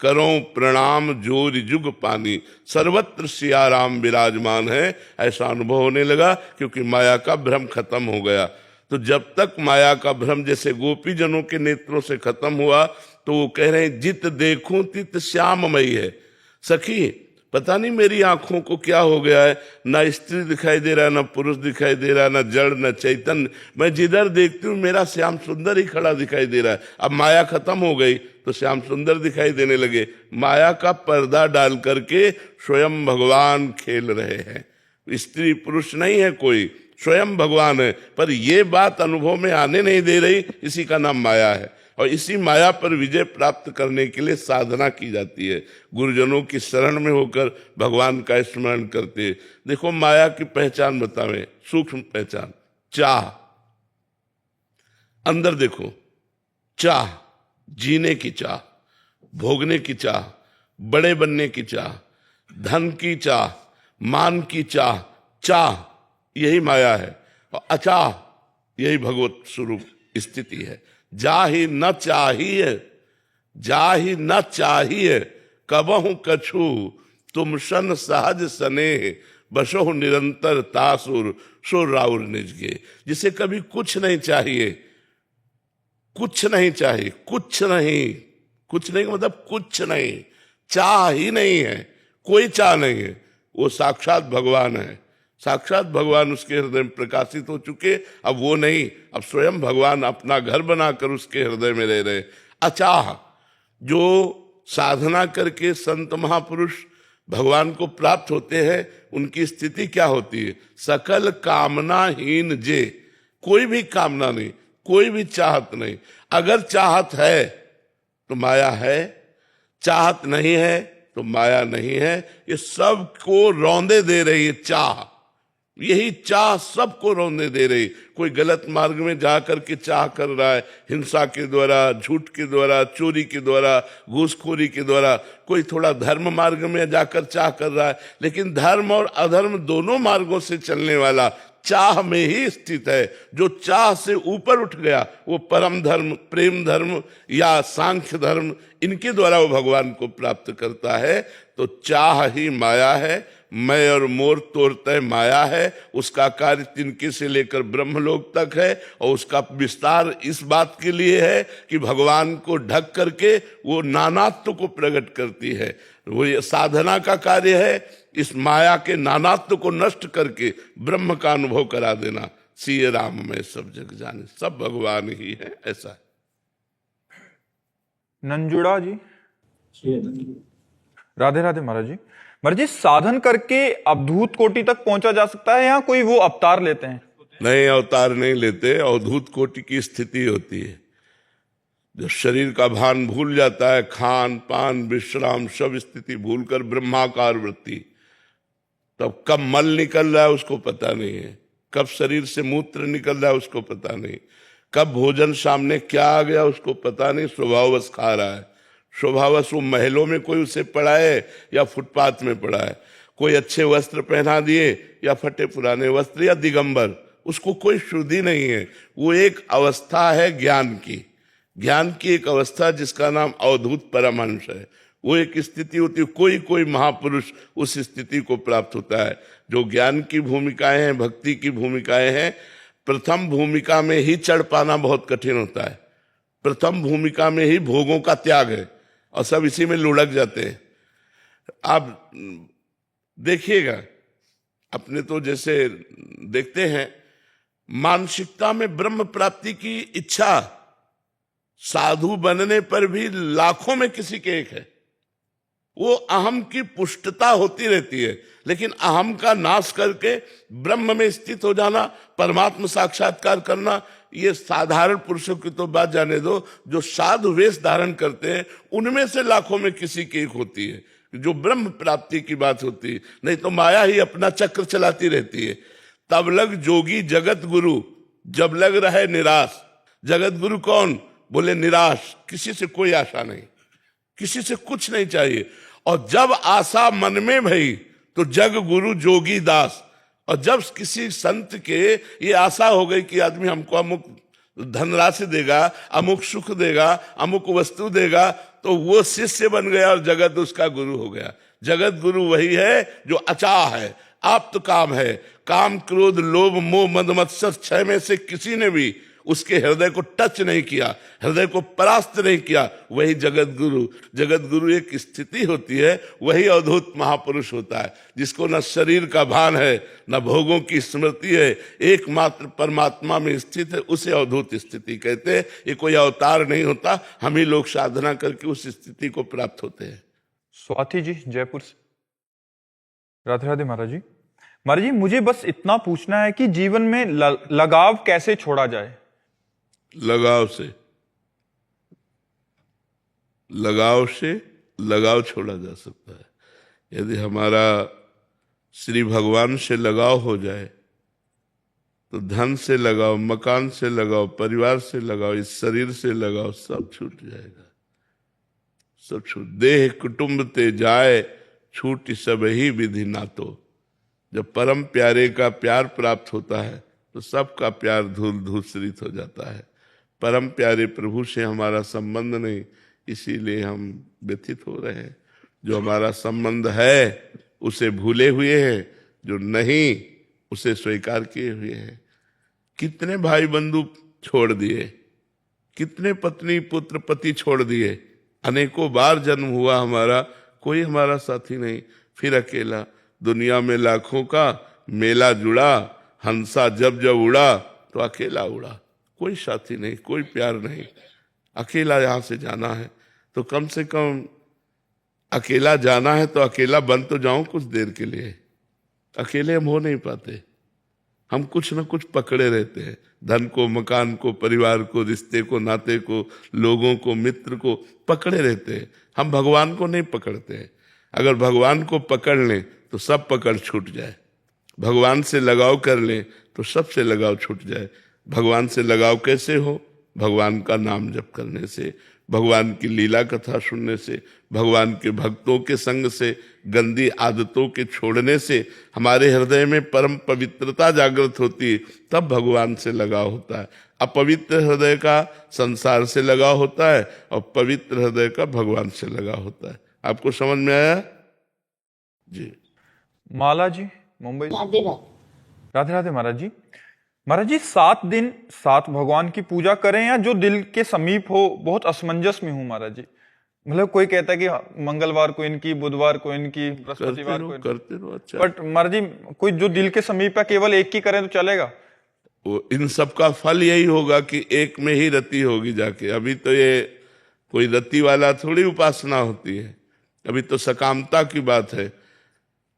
करो प्रणाम जोर जुग पानी, सर्वत्र सिया राम विराजमान है, ऐसा अनुभव होने लगा, क्योंकि माया का भ्रम खत्म हो गया। तो जब तक माया का भ्रम जैसे गोपी जनों के नेत्रों से खत्म हुआ, तो वो कह रहे हैं जित देखूं तित श्याममयी है। सखी पता नहीं मेरी आंखों को क्या हो गया है, ना स्त्री दिखाई दे रहा है, ना पुरुष दिखाई दे रहा है, ना जड़ न चैतन्य, मैं जिधर देखती हूँ मेरा श्याम सुंदर ही खड़ा दिखाई दे रहा है। अब माया खत्म हो गई तो श्याम सुंदर दिखाई देने लगे। माया का पर्दा डाल करके स्वयं भगवान खेल रहे हैं। स्त्री पुरुष नहीं है कोई, स्वयं भगवान है, पर ये बात अनुभव में आने नहीं दे रही, इसी का नाम माया है। और इसी माया पर विजय प्राप्त करने के लिए साधना की जाती है, गुरुजनों की शरण में होकर भगवान का स्मरण करते। देखो माया की पहचान बतावें, सूक्ष्म पहचान, चाह, अंदर देखो, चाह, जीने की चाह, भोगने की चाह, बड़े बनने की चाह, धन की चाह, मान की चाह, चाह यही माया है। और अचाह यही भगवत स्वरूप स्थिति है। जाहि न चाहिए, जाहि न चाहिए, कबहु कछु तुम सन सहज स्नेह, बसो निरंतर तासुर सो राउर निजगे। जिसे कभी कुछ नहीं चाहिए, कुछ नहीं चाहिए, कुछ नहीं, कुछ नहीं मतलब कुछ नहीं, चाह ही नहीं है, कोई चाह नहीं है, वो साक्षात भगवान है। साक्षात भगवान उसके हृदय में प्रकाशित हो चुके। अब वो नहीं, अब स्वयं भगवान अपना घर बनाकर उसके हृदय में रह रहे। अचाह, जो साधना करके संत महापुरुष भगवान को प्राप्त होते हैं, उनकी स्थिति क्या होती है? सकल कामनाहीन जे, कोई भी कामना नहीं, कोई भी चाहत नहीं। अगर चाहत है तो माया है, चाहत नहीं है तो माया नहीं है। ये सबको रौंदे दे रही है चाह, यही चाह सबको रौंदे दे रही। कोई गलत मार्ग में जा करके चाह कर रहा है, हिंसा के द्वारा, झूठ के द्वारा, चोरी के द्वारा, घूसखोरी के द्वारा। कोई थोड़ा धर्म मार्ग में जाकर चाह कर रहा है, लेकिन धर्म और अधर्म दोनों मार्गों से चलने वाला चाह में ही स्थित है। जो चाह से ऊपर उठ गया वो परम धर्म, प्रेम धर्म या सांख्य धर्म, इनके द्वारा वो भगवान को प्राप्त करता है। तो चाह ही माया है, मैं और मोर तोड़ते माया है। उसका कार्य तिनके से लेकर ब्रह्मलोक तक है, और उसका विस्तार इस बात के लिए है कि भगवान को ढक करके वो नानात्व को प्रकट करती है। वो ये साधना का कार्य है, इस माया के नानात्व को नष्ट करके ब्रह्म का अनुभव करा देना। सिय राम में सब जग जाने, सब भगवान ही है, ऐसा है। नंजुड़ा जी, राधे राधे महाराज जी। महाराज जी, साधन करके अवधूत कोटि तक पहुंचा जा सकता है या कोई वो अवतार लेते हैं? नहीं, अवतार नहीं लेते, अवधूत कोटि की स्थिति होती है। जब शरीर का भान भूल जाता है, खान पान विश्राम सब स्थिति भूलकर ब्रह्माकार वृत्ति, तब कब मल निकल रहा है उसको पता नहीं है, कब शरीर से मूत्र निकल रहा है उसको पता नहीं, कब भोजन सामने क्या आ गया उसको पता नहीं, स्वभाववश खा रहा है। स्वभावश वो महलों में कोई उसे पड़ा है या फुटपाथ में पड़ा है, कोई अच्छे वस्त्र पहना दिए या फटे पुराने वस्त्र या दिगंबर, उसको कोई शुद्धि नहीं है। वो एक अवस्था है ज्ञान की, ज्ञान की एक अवस्था जिसका नाम अवधूत परमहंस है। वो एक स्थिति होती है, कोई कोई महापुरुष उस स्थिति को प्राप्त होता है। जो ज्ञान की भूमिकाएं हैं, भक्ति की भूमिकाएं हैं, प्रथम भूमिका में ही चढ़ पाना बहुत कठिन होता है। प्रथम भूमिका में ही भोगों का त्याग है और सब इसी में लुढ़क जाते हैं। आप देखिएगा, अपने तो जैसे देखते हैं, मानसिकता में ब्रह्म प्राप्ति की इच्छा साधु बनने पर भी लाखों में किसी के एक है। वो अहम की पुष्टता होती रहती है, लेकिन अहम का नाश करके ब्रह्म में स्थित हो जाना, परमात्मा साक्षात्कार करना, ये साधारण पुरुषों की तो बात जाने दो। जो साधु वेश धारण करते हैं उनमें से लाखों में किसी की एक होती है जो ब्रह्म प्राप्ति की बात होती है। नहीं तो माया ही अपना चक्र चलाती रहती है। तब लग जोगी जगत गुरु, जब लग रहे निराश। जगत गुरु कौन? बोले निराश, किसी से कोई आशा नहीं, किसी से कुछ नहीं चाहिए। और जब आशा मन में भई तो जग गुरु जोगी दास। और जब किसी संत के ये आशा हो गई कि आदमी हमको अमुक धनराशि देगा, अमुक सुख देगा, अमुक वस्तु देगा, तो वो शिष्य बन गया और जगत उसका गुरु हो गया। जगत गुरु वही है जो अचाह है, आप्त काम है। काम, क्रोध, लोभ, मोह, मद, मत्सर छह में से किसी ने भी उसके हृदय को टच नहीं किया, हृदय को परास्त नहीं किया। वही जगत गुरु। जगत गुरु एक स्थिति होती है, वही अवधूत महापुरुष होता है जिसको न शरीर का भान है न भोगों की स्मृति है, एकमात्र परमात्मा में स्थित है, उसे अवधूत स्थिति कहते हैं। ये कोई अवतार नहीं होता, हम ही लोग साधना करके उस स्थिति को प्राप्त होते हैं। स्वाति जी जयपुर से। राधे राधे महाराज जी। महाराज जी, मुझे बस इतना पूछना है कि जीवन में लगाव कैसे छोड़ा जाए? लगाव से लगाव छोड़ा जा सकता है। यदि हमारा श्री भगवान से लगाव हो जाए तो धन से लगाव, मकान से लगाव, परिवार से लगाव, इस शरीर से लगाव, सब छूट जाएगा। सब छूट। देह कुटुंब ते जाए, छूट सब ही विधि नातो। जब परम प्यारे का प्यार प्राप्त होता है तो सबका प्यार धूल धूसरित हो जाता है। परम प्यारे प्रभु से हमारा संबंध नहीं, इसीलिए हम व्यथित हो रहे हैं। जो हमारा संबंध है उसे भूले हुए हैं, जो नहीं उसे स्वीकार किए हुए हैं। कितने भाई बंधु छोड़ दिए, कितने पत्नी पुत्र पति छोड़ दिए, अनेकों बार जन्म हुआ हमारा, कोई हमारा साथी नहीं, फिर अकेला। दुनिया में लाखों का मेला जुड़ा, हंसा जब जब उड़ा तो अकेला उड़ा। कोई साथी नहीं, कोई प्यार नहीं, अकेला यहाँ से जाना है। तो कम से कम अकेला जाना है तो अकेला बन तो जाऊं कुछ देर के लिए। अकेले हम हो नहीं पाते, हम कुछ न कुछ पकड़े रहते हैं। धन को, मकान को, परिवार को, रिश्ते को, नाते को, लोगों को, मित्र को पकड़े रहते हैं। हम भगवान को नहीं पकड़ते हैं। अगर भगवान को पकड़ लें तो सब पकड़ छूट जाए। भगवान से लगाव कर लें तो सबसे लगाव छूट जाए। भगवान से लगाव कैसे हो? भगवान का नाम जप करने से, भगवान की लीला कथा सुनने से, भगवान के भक्तों के संग से, गंदी आदतों के छोड़ने से हमारे हृदय में परम पवित्रता जागृत होती है। तब भगवान से लगाव होता है। अपवित्र हृदय का संसार से लगाव होता है और पवित्र हृदय का भगवान से लगाव होता है। आपको समझ में आया जी? माला जी मुंबई। राधे राधे। राधे राधे महाराज जी। महाराज जी, 7 दिन 7 भगवान की पूजा करें या जो दिल के समीप हो? बहुत असमंजस में हूं महाराज जी। मतलब कोई कहता है कि मंगलवार को इनकी, बुधवार को इनकी, बृहस्पतिवार को करते रहो। अच्छा, बट महाराज जी कोई जो दिल के समीप है केवल एक ही करें तो चलेगा? वो इन सब का फल यही होगा कि एक में ही रति होगी जाके। अभी तो ये कोई रति वाला थोड़ी उपासना होती है, अभी तो सकामता की बात है।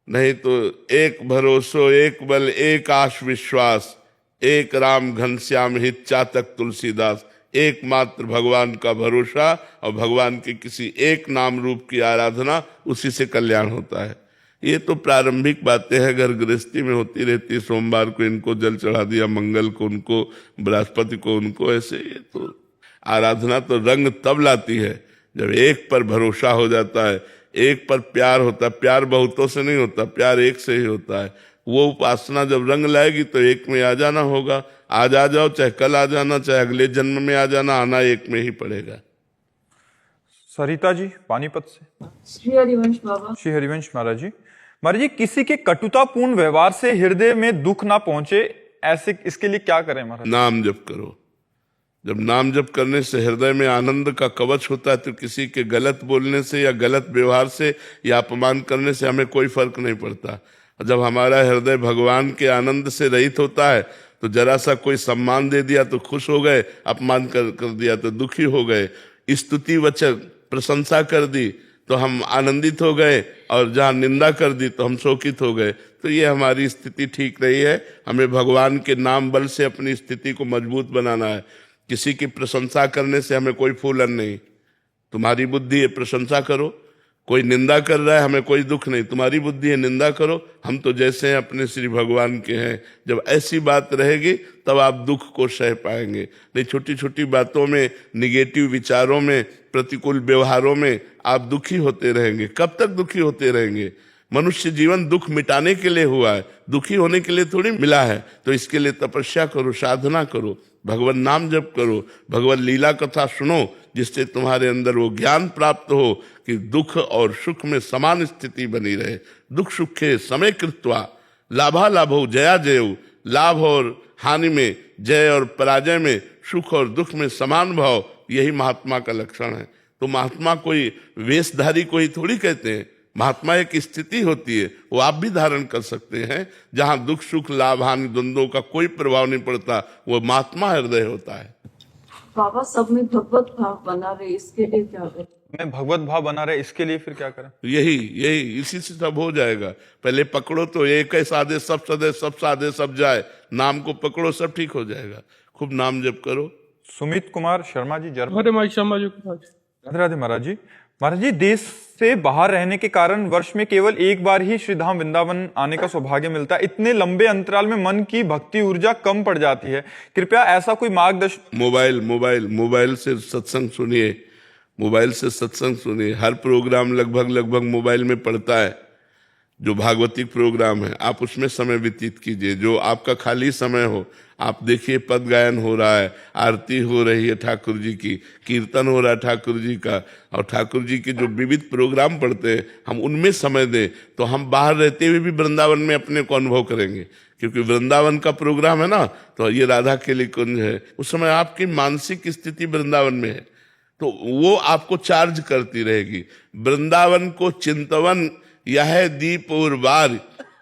नहीं तो एक भरोसो, एक बल, एक आश विश्वास, एक राम घनश्याम हित चातक तुलसीदास। एकमात्र भगवान का भरोसा और भगवान के किसी एक नाम रूप की आराधना, उसी से कल्याण होता है। ये तो प्रारंभिक बातें हैं, घर गृहस्थी में होती रहती। सोमवार को इनको जल चढ़ा दिया, मंगल को उनको, बृहस्पति को उनको, ऐसे। ये तो आराधना तो रंग तब लाती है जब एक पर भरोसा हो जाता है, एक पर प्यार होता है। प्यार बहुतों से नहीं होता, प्यार एक से ही होता है। वो उपासना जब रंग लाएगी तो एक में आ जाना होगा। आज आ जाओ, चाहे कल आ जाना, चाहे अगले जन्म में आ जाना, आना एक में ही पड़ेगा। सरिता जी पानीपत से। श्री हरिवंश बाबा। श्री हरिवंश महाराज जी। महाराज जी, किसी के कटुतापूर्ण व्यवहार से हृदय में दुख ना पहुंचे, ऐसे इसके लिए क्या करें महाराज? नाम जप करो। जब नाम जप करने से हृदय में आनंद का कवच होता है तो किसी के गलत बोलने से या गलत व्यवहार से या अपमान करने से हमें कोई फर्क नहीं पड़ता। जब हमारा हृदय भगवान के आनंद से रहित होता है तो जरा सा कोई सम्मान दे दिया तो खुश हो गए, अपमान कर दिया तो दुखी हो गए, स्तुति वचन प्रशंसा कर दी तो हम आनंदित हो गए, और जहाँ निंदा कर दी तो हम शोकित हो गए। तो ये हमारी स्थिति ठीक रही है। हमें भगवान के नाम बल से अपनी स्थिति को मजबूत बनाना है। किसी की प्रशंसा करने से हमें कोई फूलन नहीं। तुम्हारी बुद्धि है, प्रशंसा करो। कोई निंदा कर रहा है, हमें कोई दुख नहीं। तुम्हारी बुद्धि है, निंदा करो। हम तो जैसे हैं अपने श्री भगवान के हैं। जब ऐसी बात रहेगी तब आप दुख को सह पाएंगे। नहीं छोटी छोटी बातों में, निगेटिव विचारों में, प्रतिकूल व्यवहारों में आप दुखी होते रहेंगे। कब तक दुखी होते रहेंगे? मनुष्य जीवन दुख मिटाने के लिए हुआ है, दुखी होने के लिए थोड़ी मिला है। तो इसके लिए तपस्या करो, साधना करो, भगवान नाम जप करो, भगवान लीला कथा सुनो, जिससे तुम्हारे अंदर वो ज्ञान प्राप्त हो कि दुख और सुख में समान स्थिति बनी रहे। दुख सुखे समय कृत्वा लाभा लाभो जया जयो, लाभ और हानि में, जय और पराजय में, सुख और दुख में समान भाव, यही महात्मा का लक्षण है। तो महात्मा कोई वेशधारी को ही थोड़ी कहते हैं, महात्मा एक स्थिति होती है, वो आप भी धारण कर सकते हैं, जहां दुख सुख लाभ हानि द्वंद्वों का कोई प्रभाव नहीं पड़ता, वो महात्मा हृदय होता है। बाबा सब में भगवत भाव बना रहे, इसके लिए क्या करें? मैं भगवत भाव बना रहे, इसके लिए फिर क्या करें? यही इसी से सब हो जाएगा। पहले पकड़ो तो एक है साधे सब सदे, सब साधे सब जाए, नाम को पकड़ो सब ठीक हो जाएगा। खूब नाम जप करो। सुमित कुमार शर्मा जी जर्मन। हरे माई शर्मा जी को राधे राधे महाराज जी। महाराज जी, देश से बाहर रहने के कारण वर्ष में केवल एक बार ही श्री धाम वृंदावन आने का सौभाग्य मिलता है। इतने लंबे अंतराल में मन की भक्ति ऊर्जा कम पड़ जाती है, कृपया ऐसा कोई मार्गदर्शन। मोबाइल से सत्संग सुनिए, मोबाइल से सत्संग सुनिए। हर प्रोग्राम लगभग मोबाइल में पड़ता है। जो भागवतिक प्रोग्राम है आप उसमें समय व्यतीत कीजिए। जो आपका खाली समय हो आप देखिए, पद गायन हो रहा है, आरती हो रही है ठाकुर जी की, कीर्तन हो रहा है ठाकुर जी का, और ठाकुर जी के जो विविध प्रोग्राम पढ़ते हैं हम उनमें समय दें, तो हम बाहर रहते हुए भी वृंदावन में अपने को अनुभव करेंगे। क्योंकि वृंदावन का प्रोग्राम है ना, तो ये राधा केली कुंज है, उस समय आपकी मानसिक स्थिति वृंदावन में है, तो वो आपको चार्ज करती रहेगी। वृंदावन को चिंतवन यह दीप और बार,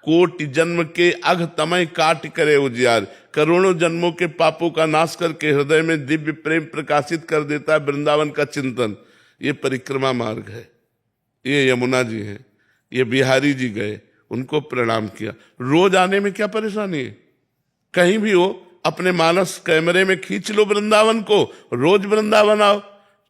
कोटि जन्म के अघ तमय काट करे उजियार। करोड़ों जन्मों के पापों का नाश करके हृदय में दिव्य प्रेम प्रकाशित कर देता है वृंदावन का चिंतन। ये परिक्रमा मार्ग है। ये यमुना जी हैं, ये बिहारी जी गए, उनको प्रणाम किया। रोज आने में क्या परेशानी है? कहीं भी हो अपने मानस कैमरे में खींच लो वृंदावन को, रोज वृंदावन आओ,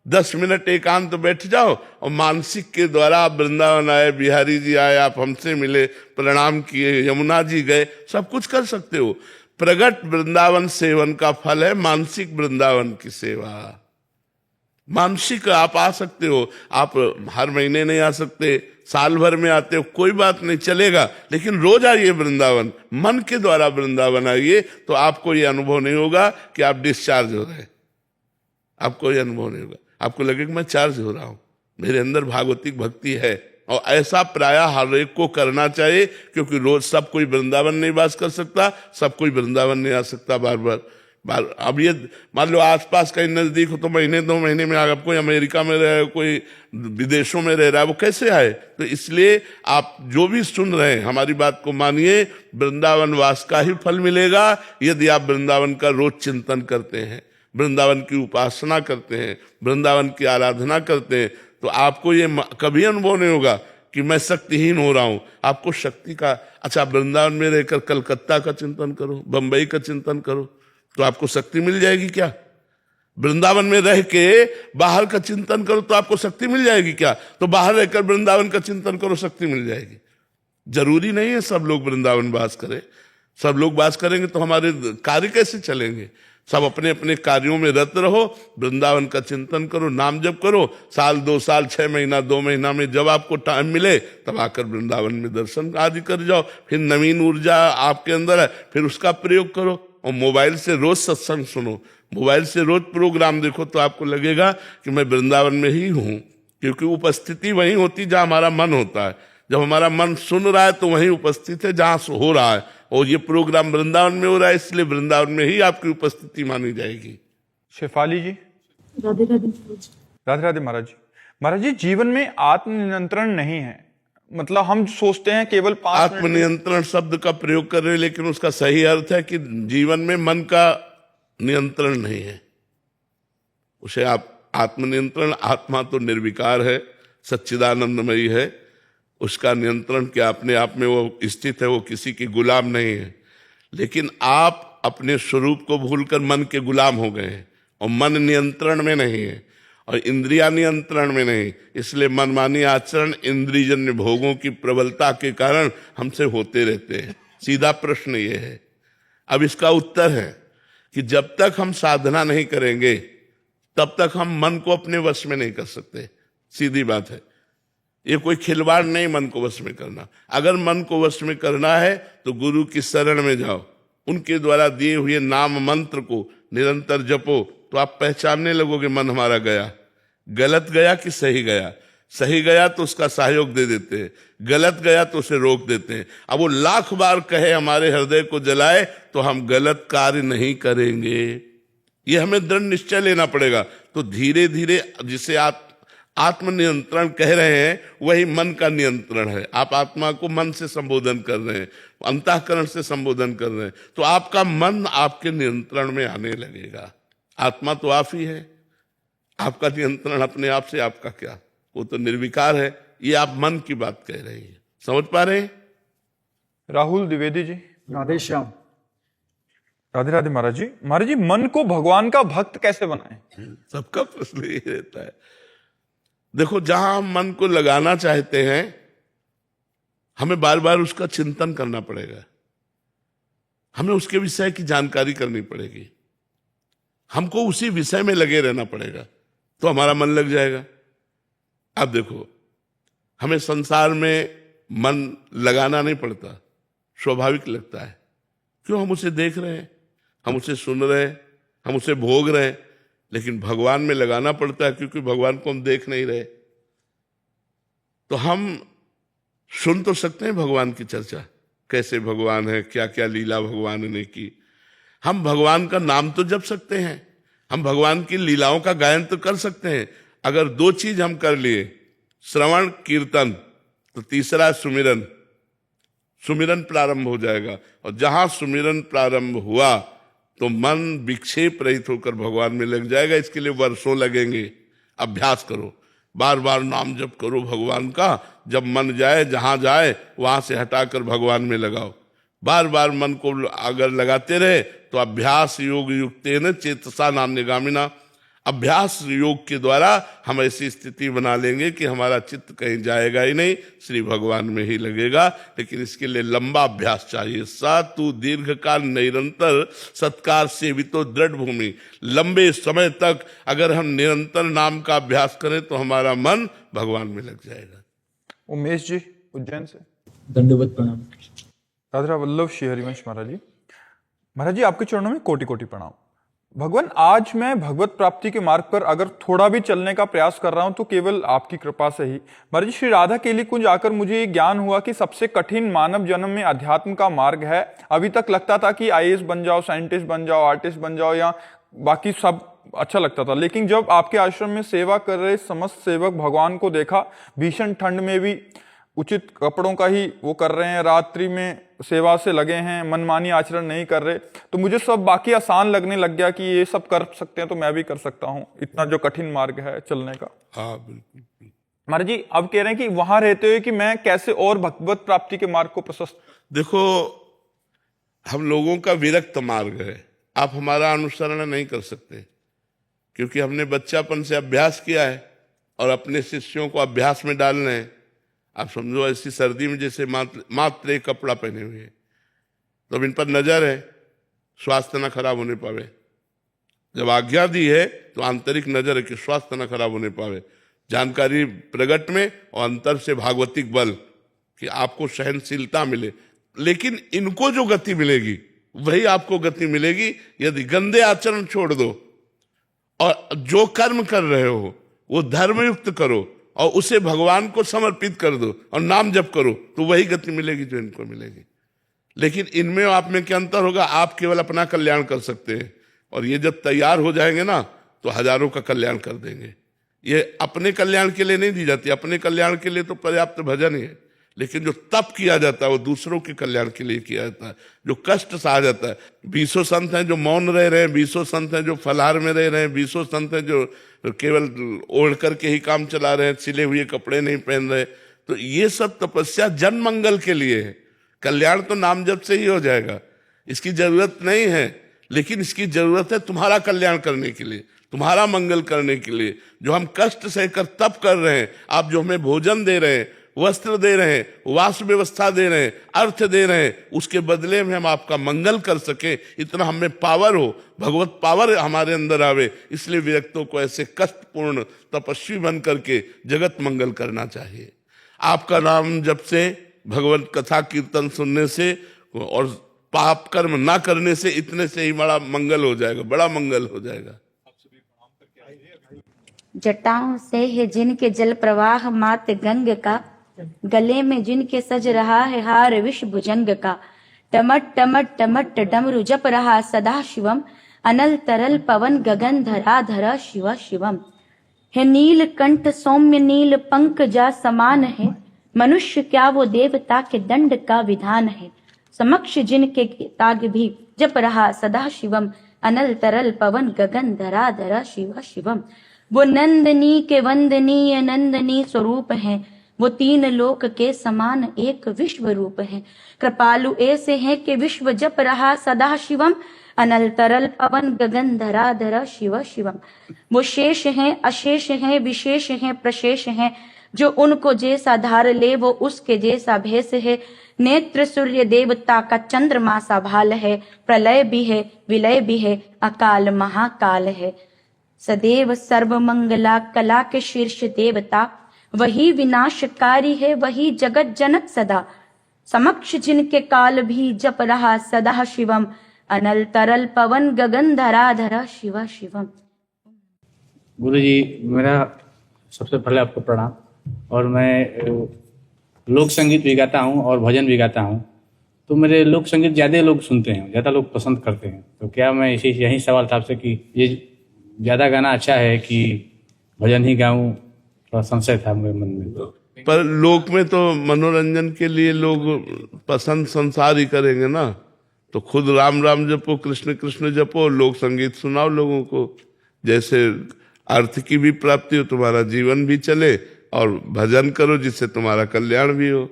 10 मिनट एकांत बैठ जाओ और मानसिक के द्वारा आप वृंदावन आए, बिहारी जी आए, आप हमसे मिले, प्रणाम किए, यमुना जी गए, सब कुछ कर सकते हो। प्रगट वृंदावन सेवन का फल है मानसिक वृंदावन की सेवा। मानसिक आप आ सकते हो, आप हर महीने नहीं आ सकते, साल भर में आते हो, कोई बात नहीं, चलेगा, लेकिन रोज आइए वृंदावन, मन के द्वारा वृंदावन आइए, तो आपको ये अनुभव नहीं होगा कि आप डिस्चार्ज हो रहे हैं। आपको ये अनुभव नहीं होगा, आपको लगेगा मैं चार्ज हो रहा हूं, मेरे अंदर भागवतिक भक्ति है। और ऐसा प्रायः हर एक को करना चाहिए, क्योंकि रोज सब कोई वृंदावन नहीं वास कर सकता, सब कोई वृंदावन नहीं आ सकता बार बार। अब ये मान लो आसपास कहीं नजदीक हो तो महीने 2 महीने में आ, कोई अमेरिका में रहे, कोई विदेशों में रह रहा है, वो कैसे आए? तो इसलिए आप जो भी सुन रहे हैं हमारी बात को मानिए, वृंदावन वास का ही फल मिलेगा यदि आप वृंदावन का रोज चिंतन करते हैं, वृंदावन की उपासना करते हैं, वृंदावन की आराधना करते हैं, तो आपको ये कभी अनुभव नहीं होगा कि मैं शक्तिहीन हो रहा हूं। आपको शक्ति का, अच्छा वृंदावन में रहकर कलकत्ता का चिंतन करो, बंबई का चिंतन करो, तो आपको शक्ति मिल जाएगी क्या? वृंदावन में रह के बाहर का चिंतन करो तो आपको शक्ति मिल जाएगी क्या? तो बाहर रहकर वृंदावन का चिंतन करो, शक्ति मिल जाएगी। जरूरी नहीं है सब लोग वृंदावन वास करें। सब लोग वास करेंगे तो हमारे कार्य कैसे चलेंगे? सब अपने अपने कार्यों में रत रहो, वृंदावन का चिंतन करो, नाम जप करो, साल 2 साल 6 महीना 2 महीना में जब आपको टाइम मिले तब आकर वृंदावन में दर्शन आदि कर जाओ। फिर नवीन ऊर्जा आपके अंदर है, फिर उसका प्रयोग करो। और मोबाइल से रोज सत्संग सुनो, मोबाइल से रोज प्रोग्राम देखो, तो आपको लगेगा कि मैं वृंदावन में ही हूं, क्योंकि उपस्थिति वहीं होती जहां हमारा मन होता है। जब हमारा मन सुन रहा है तो वहीं उपस्थित है जहां हो रहा है, और ये प्रोग्राम वृंदावन में हो रहा है, इसलिए वृंदावन में ही आपकी उपस्थिति मानी जाएगी। शेफाली जी। राधे राधे। राधे राधे महाराज जी। महाराज जी, जीवन में आत्मनियंत्रण नहीं है, मतलब हम सोचते हैं केवल 5 मिनट। आत्मनियंत्रण शब्द का प्रयोग कर रहे हैं, लेकिन उसका सही अर्थ है कि जीवन में मन का नियंत्रण नहीं है। उसे आप आत्मनियंत्रण, आत्मा तो निर्विकार है, सच्चिदानंदमयी है, उसका नियंत्रण क्या अपने आप में वो स्थित है, वो किसी की गुलाम नहीं है। लेकिन आप अपने स्वरूप को भूलकर मन के गुलाम हो गए हैं, और मन नियंत्रण में नहीं है और इंद्रिया नियंत्रण में नहीं, इसलिए मनमानी आचरण, इंद्रियजन्य भोगों की प्रबलता के कारण हमसे होते रहते हैं। सीधा प्रश्न ये है, अब इसका उत्तर है कि जब तक हम साधना नहीं करेंगे तब तक हम मन को अपने वश में नहीं कर सकते। सीधी बात है, ये कोई खिलवाड़ नहीं मन को वश में करना। अगर मन को वश में करना है तो गुरु की शरण में जाओ, उनके द्वारा दिए हुए नाम मंत्र को निरंतर जपो, तो आप पहचानने लगोगे मन हमारा गया, गलत गया कि सही गया। सही गया तो उसका सहयोग दे देते हैं, गलत गया तो उसे रोक देते हैं। अब वो लाख बार कहे हमारे हृदय को जलाए तो हम गलत कार्य नहीं करेंगे, ये हमें दृढ़ निश्चय लेना पड़ेगा। तो धीरे धीरे जिसे आप आत्मनियंत्रण कह रहे हैं वही मन का नियंत्रण है। आप आत्मा को मन से संबोधन कर रहे हैं, अंतःकरण से संबोधन कर रहे हैं, तो आपका मन आपके नियंत्रण में आने लगेगा। आत्मा तो आप ही है, आपका नियंत्रण अपने आप से आपका क्या, वो तो निर्विकार है। ये आप मन की बात कह रही है, समझ पा रहे हैं? राहुल द्विवेदी जी। राधे श्याम। राधे राधे महाराज जी। महाराज जी, मन को भगवान का भक्त कैसे बनाएं? सबका प्रश्न ये रहता है। देखो, जहां हम मन को लगाना चाहते हैं हमें बार बार उसका चिंतन करना पड़ेगा, हमें उसके विषय की जानकारी करनी पड़ेगी, हमको उसी विषय में लगे रहना पड़ेगा, तो हमारा मन लग जाएगा। अब देखो, हमें संसार में मन लगाना नहीं पड़ता, स्वाभाविक लगता है। क्यों? हम उसे देख रहे हैं, हम उसे सुन रहे हैं, हम उसे भोग रहे हैं। लेकिन भगवान में लगाना पड़ता है, क्योंकि भगवान को हम देख नहीं रहे। तो हम सुन तो सकते हैं भगवान की चर्चा, कैसे भगवान है, क्या क्या लीला भगवान ने की। हम भगवान का नाम तो जप सकते हैं, हम भगवान की लीलाओं का गायन तो कर सकते हैं। अगर दो चीज हम कर लिए, श्रवण कीर्तन, तो तीसरा सुमिरन। सुमिरन प्रारंभ हो जाएगा, और जहां सुमिरन प्रारंभ हुआ तो मन विक्षेप रहित होकर भगवान में लग जाएगा। इसके लिए वर्षों लगेंगे। अभ्यास करो, बार बार नाम जप करो भगवान का। जब मन जाए, जहां जाए वहां से हटाकर भगवान में लगाओ। बार बार मन को अगर लगाते रहे तो अभ्यास योग युक्तेन चेतसा नान्यगामिना, अभ्यास योग के द्वारा हम ऐसी स्थिति बना लेंगे कि हमारा चित्त कहीं जाएगा ही नहीं, श्री भगवान में ही लगेगा। लेकिन इसके लिए लंबा अभ्यास चाहिए। सातु दीर्घ काल निरंतर सत्कार सेवितो दृढ़ भूमि। लंबे समय तक अगर हम निरंतर नाम का अभ्यास करें तो हमारा मन भगवान में लग जाएगा। उमेश जी उज्जैन से। दंडवत प्रणाम। राधा वल्लभ श्री हरिवंश महाराज जी। महाराज जी, आपके चरणों में कोटि कोटि प्रणाम। भगवान, आज मैं भगवत प्राप्ति के मार्ग पर अगर थोड़ा भी चलने का प्रयास कर रहा हूं तो केवल आपकी कृपा से ही। महाराज जी, श्री राधा केली कुंज आकर मुझे ये ज्ञान हुआ कि सबसे कठिन मानव जन्म में अध्यात्म का मार्ग है। अभी तक लगता था कि आईएएस बन जाओ, साइंटिस्ट बन जाओ, आर्टिस्ट बन जाओ, या बाकी सब अच्छा लगता था। लेकिन जब आपके आश्रम में सेवा कर रहे समस्त सेवक भगवान को देखा, भीषण ठंड में भी उचित कपड़ों का ही वो कर रहे हैं, रात्रि में सेवा से लगे हैं, मनमानी आचरण नहीं कर रहे, तो मुझे सब बाकी आसान लगने लग गया कि ये सब कर सकते हैं तो मैं भी कर सकता हूँ, इतना जो कठिन मार्ग है चलने का। हाँ, बिल्कुल। महाराज जी, अब कह रहे हैं कि वहां रहते हुए कि मैं कैसे और भगवत प्राप्ति के मार्ग को प्रशस्त। देखो, हम लोगों का विरक्त मार्ग है, आप हमारा अनुसरण नहीं कर सकते, क्योंकि हमने बच्चापन से अभ्यास किया है और अपने शिष्यों को अभ्यास में डाल रहे हैं। आप समझो, ऐसी सर्दी में जैसे मात्र एक कपड़ा पहने हुए हैं, तो अब इन पर नजर है, स्वास्थ्य न खराब होने पावे। जब आज्ञा दी है तो आंतरिक नजर है कि स्वास्थ्य न खराब होने पावे। जानकारी प्रगट में और अंतर से भागवतिक बल कि आपको सहनशीलता मिले। लेकिन इनको जो गति मिलेगी वही आपको गति मिलेगी यदि गंदे आचरण छोड़ दो और जो कर्म कर रहे हो वो धर्मयुक्त करो और उसे भगवान को समर्पित कर दो और नाम जप करो, तो वही गति मिलेगी जो इनको मिलेगी। लेकिन इनमें और आप में क्या अंतर होगा? आप केवल अपना कल्याण कर सकते हैं, और ये जब तैयार हो जाएंगे ना तो हजारों का कल्याण कर देंगे। ये अपने कल्याण के लिए नहीं दी जाती, अपने कल्याण के लिए तो पर्याप्त भजन ही है, लेकिन जो तप किया जाता है वो दूसरों के कल्याण के लिए किया जाता है, जो कष्ट सहा जाता है। 20 संत हैं जो मौन रह रहे हैं, 20 संत हैं जो फलाहार में रह रहे हैं, 20 संत हैं जो केवल ओढ़ करके ही काम चला रहे हैं, सिले हुए कपड़े नहीं पहन रहे। तो ये सब तपस्या जन मंगल के लिए है। कल्याण तो नाम जप से ही हो जाएगा, इसकी जरूरत नहीं है। लेकिन इसकी जरूरत है तुम्हारा कल्याण करने के लिए, तुम्हारा मंगल करने के लिए। जो हम कष्ट सहकर तप कर रहे हैं, आप जो हमें भोजन दे रहे हैं, वस्त्र दे रहे हैं, वास व्यवस्था दे रहे हैं, अर्थ दे रहे हैं, उसके बदले में हम आपका मंगल कर सके, इतना हमें पावर हो, भगवत पावर हमारे अंदर आवे। इसलिए विरक्तों को ऐसे कष्टपूर्ण तपस्वी बन करके जगत मंगल करना चाहिए। आपका नाम जब से, भगवत कथा कीर्तन सुनने से और पाप कर्म ना करने से इतने से ही बड़ा मंगल हो जाएगा, बड़ा मंगल हो जाएगा। जटाओं से है जिनके जल प्रवाह मात गंग का, गले में जिनके सज रहा है हार विष भुजंग का, टमट टमट टमट डमरू जप रहा सदा शिवम, अनल तरल पवन गगन धरा धरा शिव शिवम। है नील कंठ सौम्य नील पंख जा समान है, मनुष्य क्या वो देवता के दंड का विधान है। समक्ष जिनके ताग भी जप रहा सदा शिवम, अनल तरल पवन गगन धरा धरा शिव शिवम। वो नंदनी के वंदनीय नंदनी स्वरूप है, वो तीन लोक के समान एक विश्व रूप है। कृपालु ऐसे हैं कि विश्व जप रहा सदा शिवम, अनल तरल पवन गगन धरा धरा शिव शिवम। वो शेष हैं अशेष हैं विशेष हैं प्रशेष हैं, जो उनको जैसा धार ले वो उसके जैसा भेष है। नेत्र सूर्य देवता का चंद्रमा सा भाल है, प्रलय भी है विलय भी है अकाल महाकाल है। सदैव सर्व मंगला कला के शीर्ष देवता, वही विनाशकारी है वही जगत जनक सदा। समक्ष जिनके काल भी जप रहा सदा शिवम, अनल तरल पवन गगन धरा धरा शिव शिवम। गुरु जी, मेरा सबसे पहले आपको प्रणाम। और मैं लोक संगीत भी गाता हूँ और भजन भी गाता हूँ, तो मेरे लोक संगीत ज़्यादा लोग सुनते हैं, ज़्यादा लोग पसंद करते हैं। तो क्या मैं यही सवाल था आपसे कि ये ज़्यादा गाना अच्छा है कि भजन ही गाऊं, थोड़ा संशय था मेरे मन में। पर लोक में तो मनोरंजन के लिए लोग पसंद संसार ही करेंगे ना, तो खुद राम राम जपो कृष्ण कृष्ण जपो, लोक संगीत सुनाओ लोगों को, जैसे अर्थ की भी प्राप्ति हो, तुम्हारा जीवन भी चले, और भजन करो जिससे तुम्हारा कल्याण भी हो।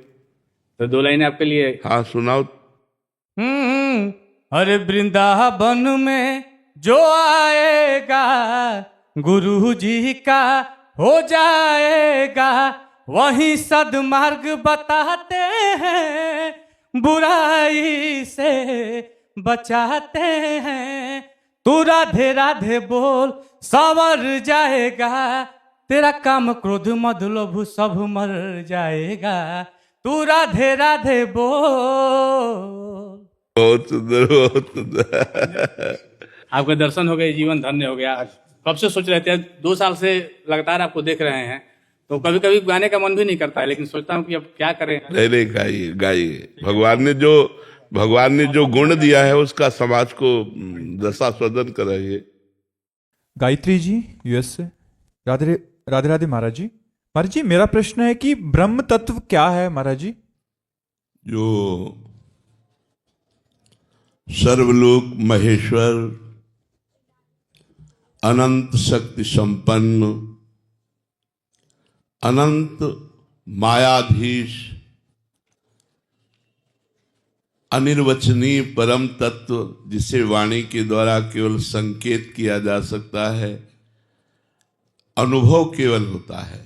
तो दो लाइन आपके लिए। हाँ सुनाओ। अरे वृंदावन में जो आएगा गुरु जी का हो जाएगा, वही सदमार्ग बताते हैं, बुराई से बचाते हैं। तू राधे राधे बोल संवर जाएगा, तेरा काम क्रोध मद लोभ सब मर जाएगा। तू राधे राधे बोल। बहुत सुंदर, बहुत सुंदर। आपके दर्शन हो गए, जीवन धन्य हो गया। कब से सोच रहे थे, 2 साल से लगातार आपको देख रहे हैं, तो कभी कभी गाने का मन भी नहीं करता है, लेकिन सोचता हूँ कि अब क्या करें। नहीं गाइए गाइए, भगवान ने जो गुण दिया है उसका समाज को दशास्वदन कराइए। गायत्री जी यूएस से। राधे राधे राधे महाराज जी। महाराज जी, मेरा प्रश्न है कि ब्रह्म तत्व क्या है महाराज जी? जो सर्वलोक महेश्वर, अनंत शक्ति संपन्न, अनंत मायाधीश, अनिर्वचनीय परम तत्व, जिसे वाणी के द्वारा केवल संकेत किया जा सकता है, अनुभव केवल होता है।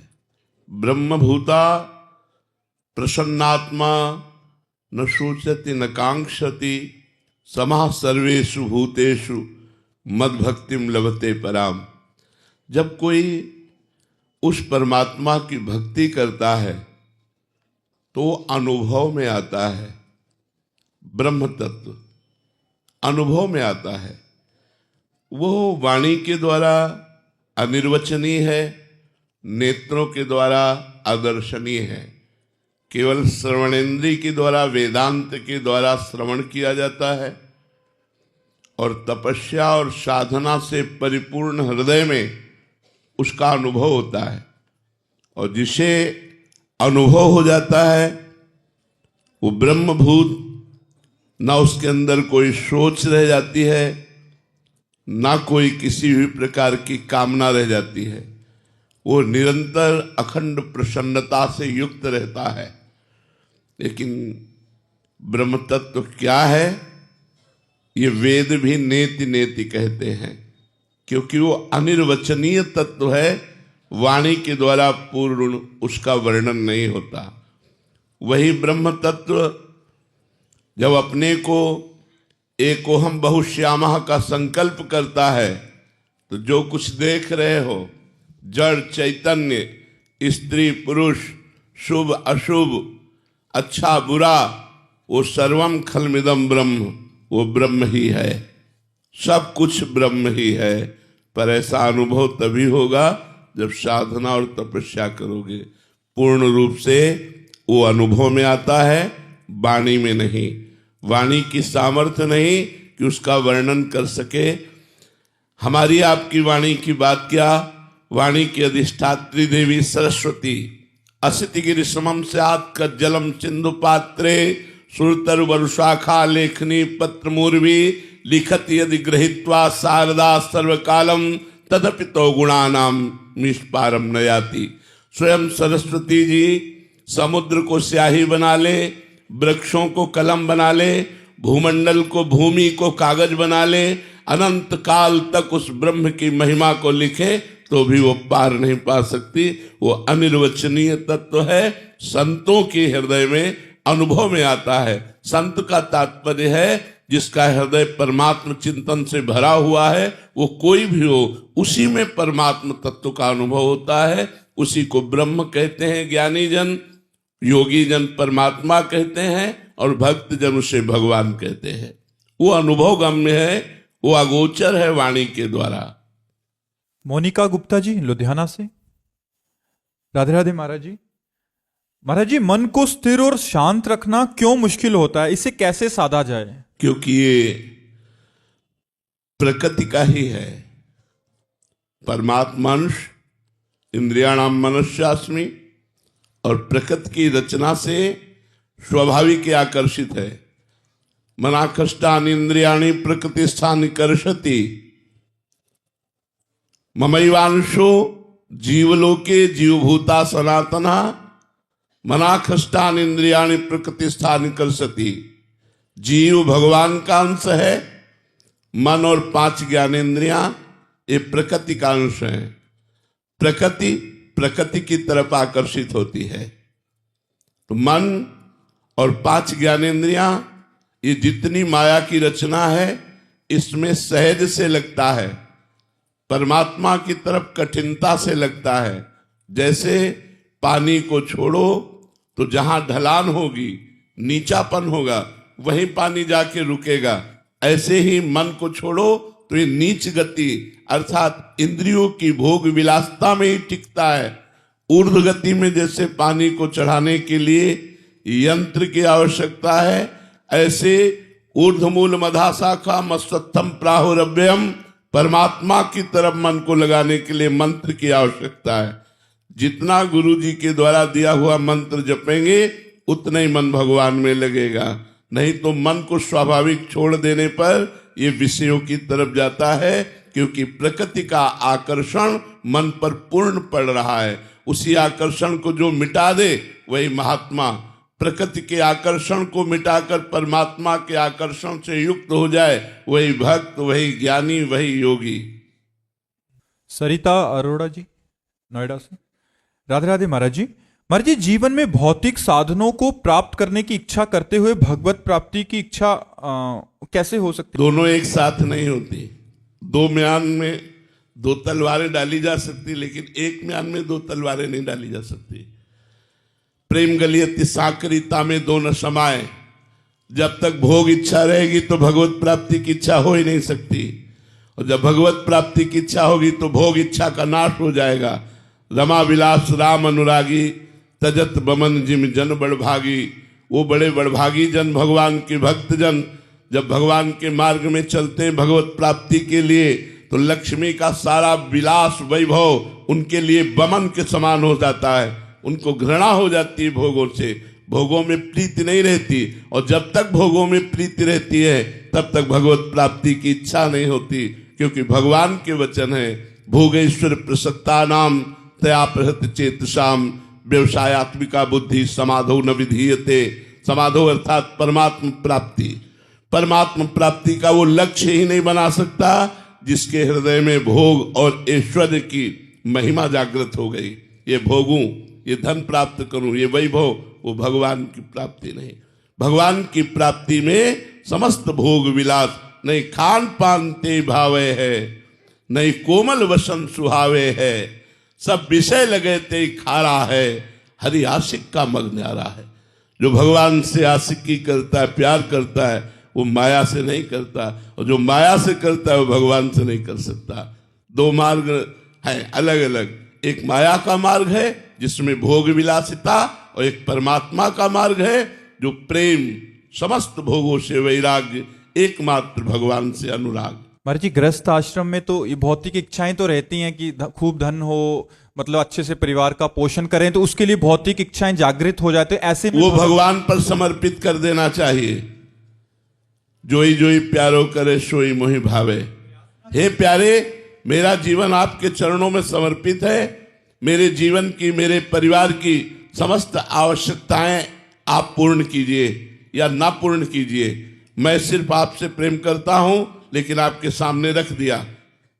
ब्रह्मभूता प्रसन्नात्मा न शोचति न कांक्षति, समः सर्वेषु भूतेषु मद्भक्तिम लभते पराम। जब कोई उस परमात्मा की भक्ति करता है तो अनुभव में आता है। ब्रह्म तत्व अनुभव में आता है। वो वाणी के द्वारा अनिर्वचनीय है, नेत्रों के द्वारा अदर्शनीय है। केवल श्रवणेन्द्रिय के द्वारा, वेदांत के द्वारा श्रवण किया जाता है, और तपस्या और साधना से परिपूर्ण हृदय में उसका अनुभव होता है। और जिसे अनुभव हो जाता है वो ब्रह्मभूत, ना उसके अंदर कोई सोच रह जाती है, ना कोई किसी भी प्रकार की कामना रह जाती है। वो निरंतर अखंड प्रसन्नता से युक्त रहता है। लेकिन ब्रह्म तत्व क्या है, ये वेद भी नेति नेति कहते हैं, क्योंकि वो अनिर्वचनीय तत्व है। वाणी के द्वारा पूर्ण उसका वर्णन नहीं होता। वही ब्रह्म तत्व जब अपने को एकोहम बहुश्यामः का संकल्प करता है, तो जो कुछ देख रहे हो, जड़ चैतन्य, स्त्री पुरुष, शुभ अशुभ, अच्छा बुरा, वो सर्वम खलमिदम ब्रह्म, वो ब्रह्म ही है, सब कुछ ब्रह्म ही है। पर ऐसा अनुभव तभी होगा जब साधना और तपस्या करोगे। पूर्ण रूप से वो अनुभव में आता है, वाणी में नहीं। वाणी की सामर्थ्य नहीं कि उसका वर्णन कर सके। हमारी आपकी वाणी की बात क्या, वाणी की अधिष्ठात्री देवी सरस्वती असिति गिरि समम स्यात् कज्जलम सिंधु पात्रे सुरतर वरुशाखा लेखनी पत्र मूर्वी लिखति यदि गृहीत्वा शारदा सर्वकालम तदपि तो गुणानाम निष्पारम न याति। स्वयं सरस्वती जी समुद्र को स्याही बना ले, वृक्षों को कलम बना ले, भूमंडल को, भूमि को कागज बना ले, अनंत काल तक उस ब्रह्म की महिमा को लिखे तो भी वो पार नहीं पा सकती। वो अनिर्वचनीय तत्व है, संतों के हृदय में अनुभव में आता है। संत का तात्पर्य है जिसका हृदय परमात्म चिंतन से भरा हुआ है, वो कोई भी हो, उसी में परमात्म तत्व का अनुभव होता है। उसी को ब्रह्म कहते हैं ज्ञानी जन, योगी जन परमात्मा कहते हैं और भक्त जन उसे भगवान कहते हैं। वो अनुभव गम्य है, वो अगोचर है वाणी के द्वारा। मोनिका गुप्ता जी लुधियाना से। राधे राधे महाराज जी। महाराज जी, मन को स्थिर और शांत रखना क्यों मुश्किल होता है, इसे कैसे साधा जाए? क्योंकि ये प्रकृति का ही है। परमात्मांश इंद्रियाणाम मनस्यास्मि, और प्रकृति की रचना से स्वाभाविक आकर्षित है। मनाकष्टानि इंद्रियाणि प्रकृति स्थान कर्षति, ममैवांशो जीवलोके जीवभूता सनातना, मनाकष्टान इंद्रियाणि प्रकृति स्थान कर्षति। जीव भगवान का अंश है, मन और 5 ज्ञानेंद्रियां ये प्रकृति का अंश है। प्रकृति की तरफ आकर्षित होती है। तो मन और 5 ज्ञानेंद्रियां ये जितनी माया की रचना है, इसमें सहज से लगता है, परमात्मा की तरफ कठिनता से लगता है। जैसे पानी को छोड़ो तो जहां ढलान होगी, नीचापन होगा, वहीं पानी जाके रुकेगा। ऐसे ही मन को छोड़ो तो ये नीच गति अर्थात इंद्रियों की भोग विलासता में ही टिकता है। ऊर्ध्व गति में जैसे पानी को चढ़ाने के लिए यंत्र की आवश्यकता है, ऐसे ऊर्ध्वमूल मधा शाखा मस्वत्थम प्राहुरव्ययम, परमात्मा की तरफ मन को लगाने के लिए मंत्र की आवश्यकता है। जितना गुरु जी के द्वारा दिया हुआ मंत्र जपेंगे उतना ही मन भगवान में लगेगा। नहीं तो मन को स्वाभाविक छोड़ देने पर ये विषयों की तरफ जाता है, क्योंकि प्रकृति का आकर्षण मन पर पूर्ण पड़ रहा है। उसी आकर्षण को जो मिटा दे वही महात्मा, प्रकृति के आकर्षण को मिटाकर परमात्मा के आकर्षण से युक्त हो जाए वही भक्त, वही ज्ञानी, वही योगी। सरिता अरोड़ा जी नोएडा से। राधे राधे महाराज जी। महाराज जी, जीवन में भौतिक साधनों को प्राप्त करने की इच्छा करते हुए भगवत प्राप्ति की इच्छा कैसे हो सकती है? दोनों एक साथ नहीं होती। 2 म्यान में 2 तलवारें डाली जा सकती, लेकिन एक म्यान में 2 तलवारें नहीं डाली जा सकती। प्रेम गलियति साकरिता में 2 न समाये। जब तक भोग इच्छा रहेगी तो भगवत प्राप्ति की इच्छा हो ही नहीं सकती, और जब भगवत प्राप्ति की इच्छा होगी तो भोग इच्छा का नाश हो जाएगा। रमा विलास राम अनुरागी तजत बमन जिम जन बड़भागी। वो बड़े बड़भागी जन, भगवान के भक्त जन, जब भगवान के मार्ग में चलते हैं भगवत प्राप्ति के लिए, तो लक्ष्मी का सारा विलास वैभव उनके लिए बमन के समान हो जाता है। उनको घृणा हो जाती है भोगों से, भोगों में प्रीति नहीं रहती, और जब तक भोगों में प्रीति रहती है तब तक भगवत प्राप्ति की इच्छा नहीं होती, क्योंकि भगवान के वचन है भोगेश्वर प्रसक्ता नाम तया प्रहत चेतसाम व्यवसायत्मिका बुद्धि समाधो न विधीयते। समाधो अर्थात परमात्म प्राप्ति। परमात्म प्राप्ति का वो लक्ष्य ही नहीं बना सकता जिसके हृदय में भोग और ऐश्वर्य की महिमा जागृत हो गई। ये भोगूं, ये धन प्राप्त करूं, ये वैभव, वो भगवान की प्राप्ति नहीं। भगवान की प्राप्ति में समस्त भोग विलास नहीं खान पान ते भावे है, नहीं कोमल वसन सुहावे है, सब विषय लगे ते खारा है, हरि आशिक का मग न्यारा है। जो भगवान से आशिकी करता है, प्यार करता है, वो माया से नहीं करता, और जो माया से करता है वो भगवान से नहीं कर सकता। दो मार्ग है अलग अलग, एक माया का मार्ग है जिसमें भोग विलासिता, और एक परमात्मा का मार्ग है जो प्रेम, समस्त भोगों से वैराग्य, एकमात्र भगवान से अनुराग। महाराज जी, गृहस्थ आश्रम में तो ये भौतिक इच्छाएं तो रहती हैं कि खूब धन हो, मतलब अच्छे से परिवार का पोषण करें, तो उसके लिए भौतिक इच्छाएं जागृत हो जाते हैं। ऐसे में वो भगवान पर समर्पित कर देना चाहिए। जोई जोई प्यारो करे सोई मोहि भावे। हे प्यारे, मेरा जीवन आपके चरणों में समर्पित है। मेरे जीवन की, मेरे परिवार की समस्त आवश्यकताएं आप पूर्ण कीजिए या ना पूर्ण कीजिए। मैं सिर्फ आपसे प्रेम करता हूं, लेकिन आपके सामने रख दिया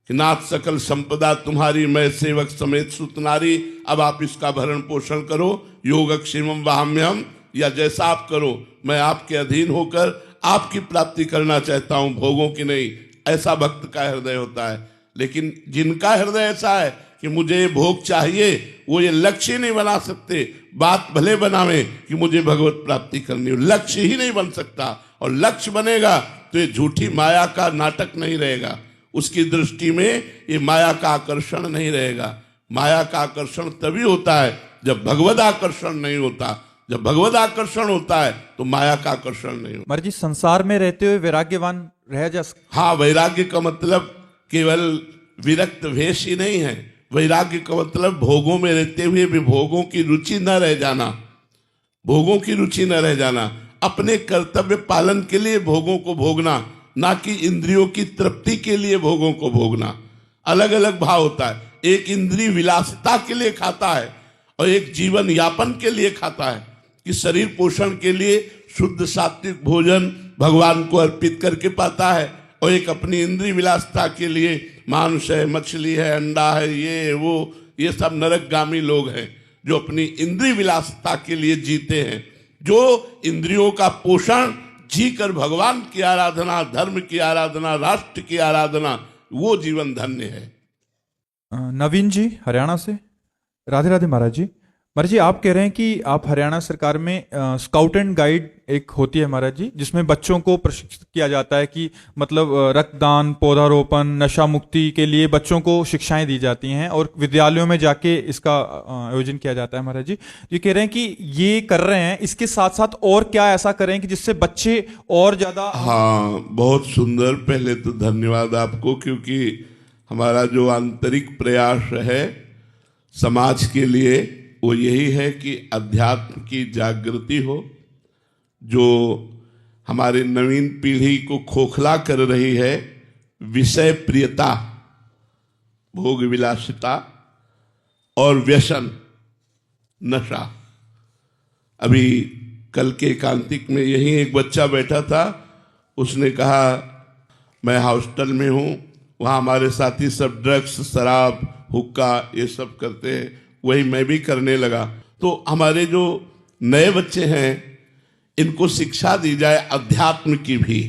कि नाथ सकल संपदा तुम्हारी, मैं सेवक समेत सुत नारी। अब आप इसका भरण पोषण करो, योगक्षेमम वाहम्यहम, या जैसा आप करो, मैं आपके अधीन होकर आपकी प्राप्ति करना चाहता हूं, भोगों की नहीं। ऐसा भक्त का हृदय होता है। लेकिन जिनका हृदय ऐसा है कि मुझे भोग चाहिए, वो ये लक्ष्य नहीं बना सकते। बात भले बनावे कि मुझे भगवत प्राप्ति करनी हो, लक्ष्य ही नहीं बन सकता। और लक्ष्य बनेगा तो ये झूठी माया का नाटक नहीं रहेगा। उसकी दृष्टि में ये माया का आकर्षण नहीं रहेगा। माया का आकर्षण तभी होता है जब भगवत आकर्षण नहीं होता। जब भगवत आकर्षण होता है तो माया का आकर्षण नहीं होता। महाराज जी, संसार में रहते हुए वैराग्यवान रह जा सकते? हाँ, वैराग्य का मतलब केवल विरक्त वेश ही नहीं है। वैराग्य का मतलब भोगों में रहते हुए भी भोगों की रुचि न रह जाना, भोगों की रुचि न रह जाना, अपने कर्तव्य पालन के लिए भोगों को भोगना, ना कि इंद्रियों की तृप्ति के लिए भोगों को भोगना। अलग अलग भाव होता है। एक इंद्रिय विलासिता के लिए खाता है और एक जीवन यापन के लिए खाता है, कि शरीर पोषण के लिए शुद्ध सात्विक भोजन भगवान को अर्पित करके पाता है, और एक अपनी इंद्रिय विलासिता के लिए मांस है, मछली है, अंडा है, ये वो, ये सब नरकगामी लोग हैं जो अपनी इंद्रिय विलासिता के लिए जीते हैं। जो इंद्रियों का पोषण जी कर भगवान की आराधना, धर्म की आराधना, राष्ट्र की आराधना, वो जीवन धन्य है। नवीन जी हरियाणा से। राधे राधे महाराज जी। महाराज जी, आप कह रहे हैं कि आप हरियाणा सरकार में स्काउट एंड गाइड एक होती है महाराज जी, जिसमें बच्चों को प्रशिक्षित किया जाता है कि मतलब रक्तदान, पौधारोपण, नशा मुक्ति के लिए बच्चों को शिक्षाएं दी जाती हैं और विद्यालयों में जाके इसका आयोजन किया जाता है महाराज जी। ये कह रहे हैं कि ये कर रहे हैं, इसके साथ साथ और क्या ऐसा करें कि जिससे बच्चे और ज्यादा। हाँ, बहुत सुंदर। पहले तो धन्यवाद आपको, क्योंकि हमारा जो आंतरिक प्रयास है समाज के लिए वो यही है कि अध्यात्म की जागृति हो, जो हमारे नवीन पीढ़ी को खोखला कर रही है। विषय प्रियता, भोग विलासिता और व्यसन, नशा। अभी कल के एकांतिक में यही एक बच्चा बैठा था, उसने कहा मैं हॉस्टल में हूँ, वहाँ हमारे साथी सब ड्रग्स, शराब, हुक्का ये सब करते हैं, वही मैं भी करने लगा। तो हमारे जो नए बच्चे हैं इनको शिक्षा दी जाए अध्यात्म की भी।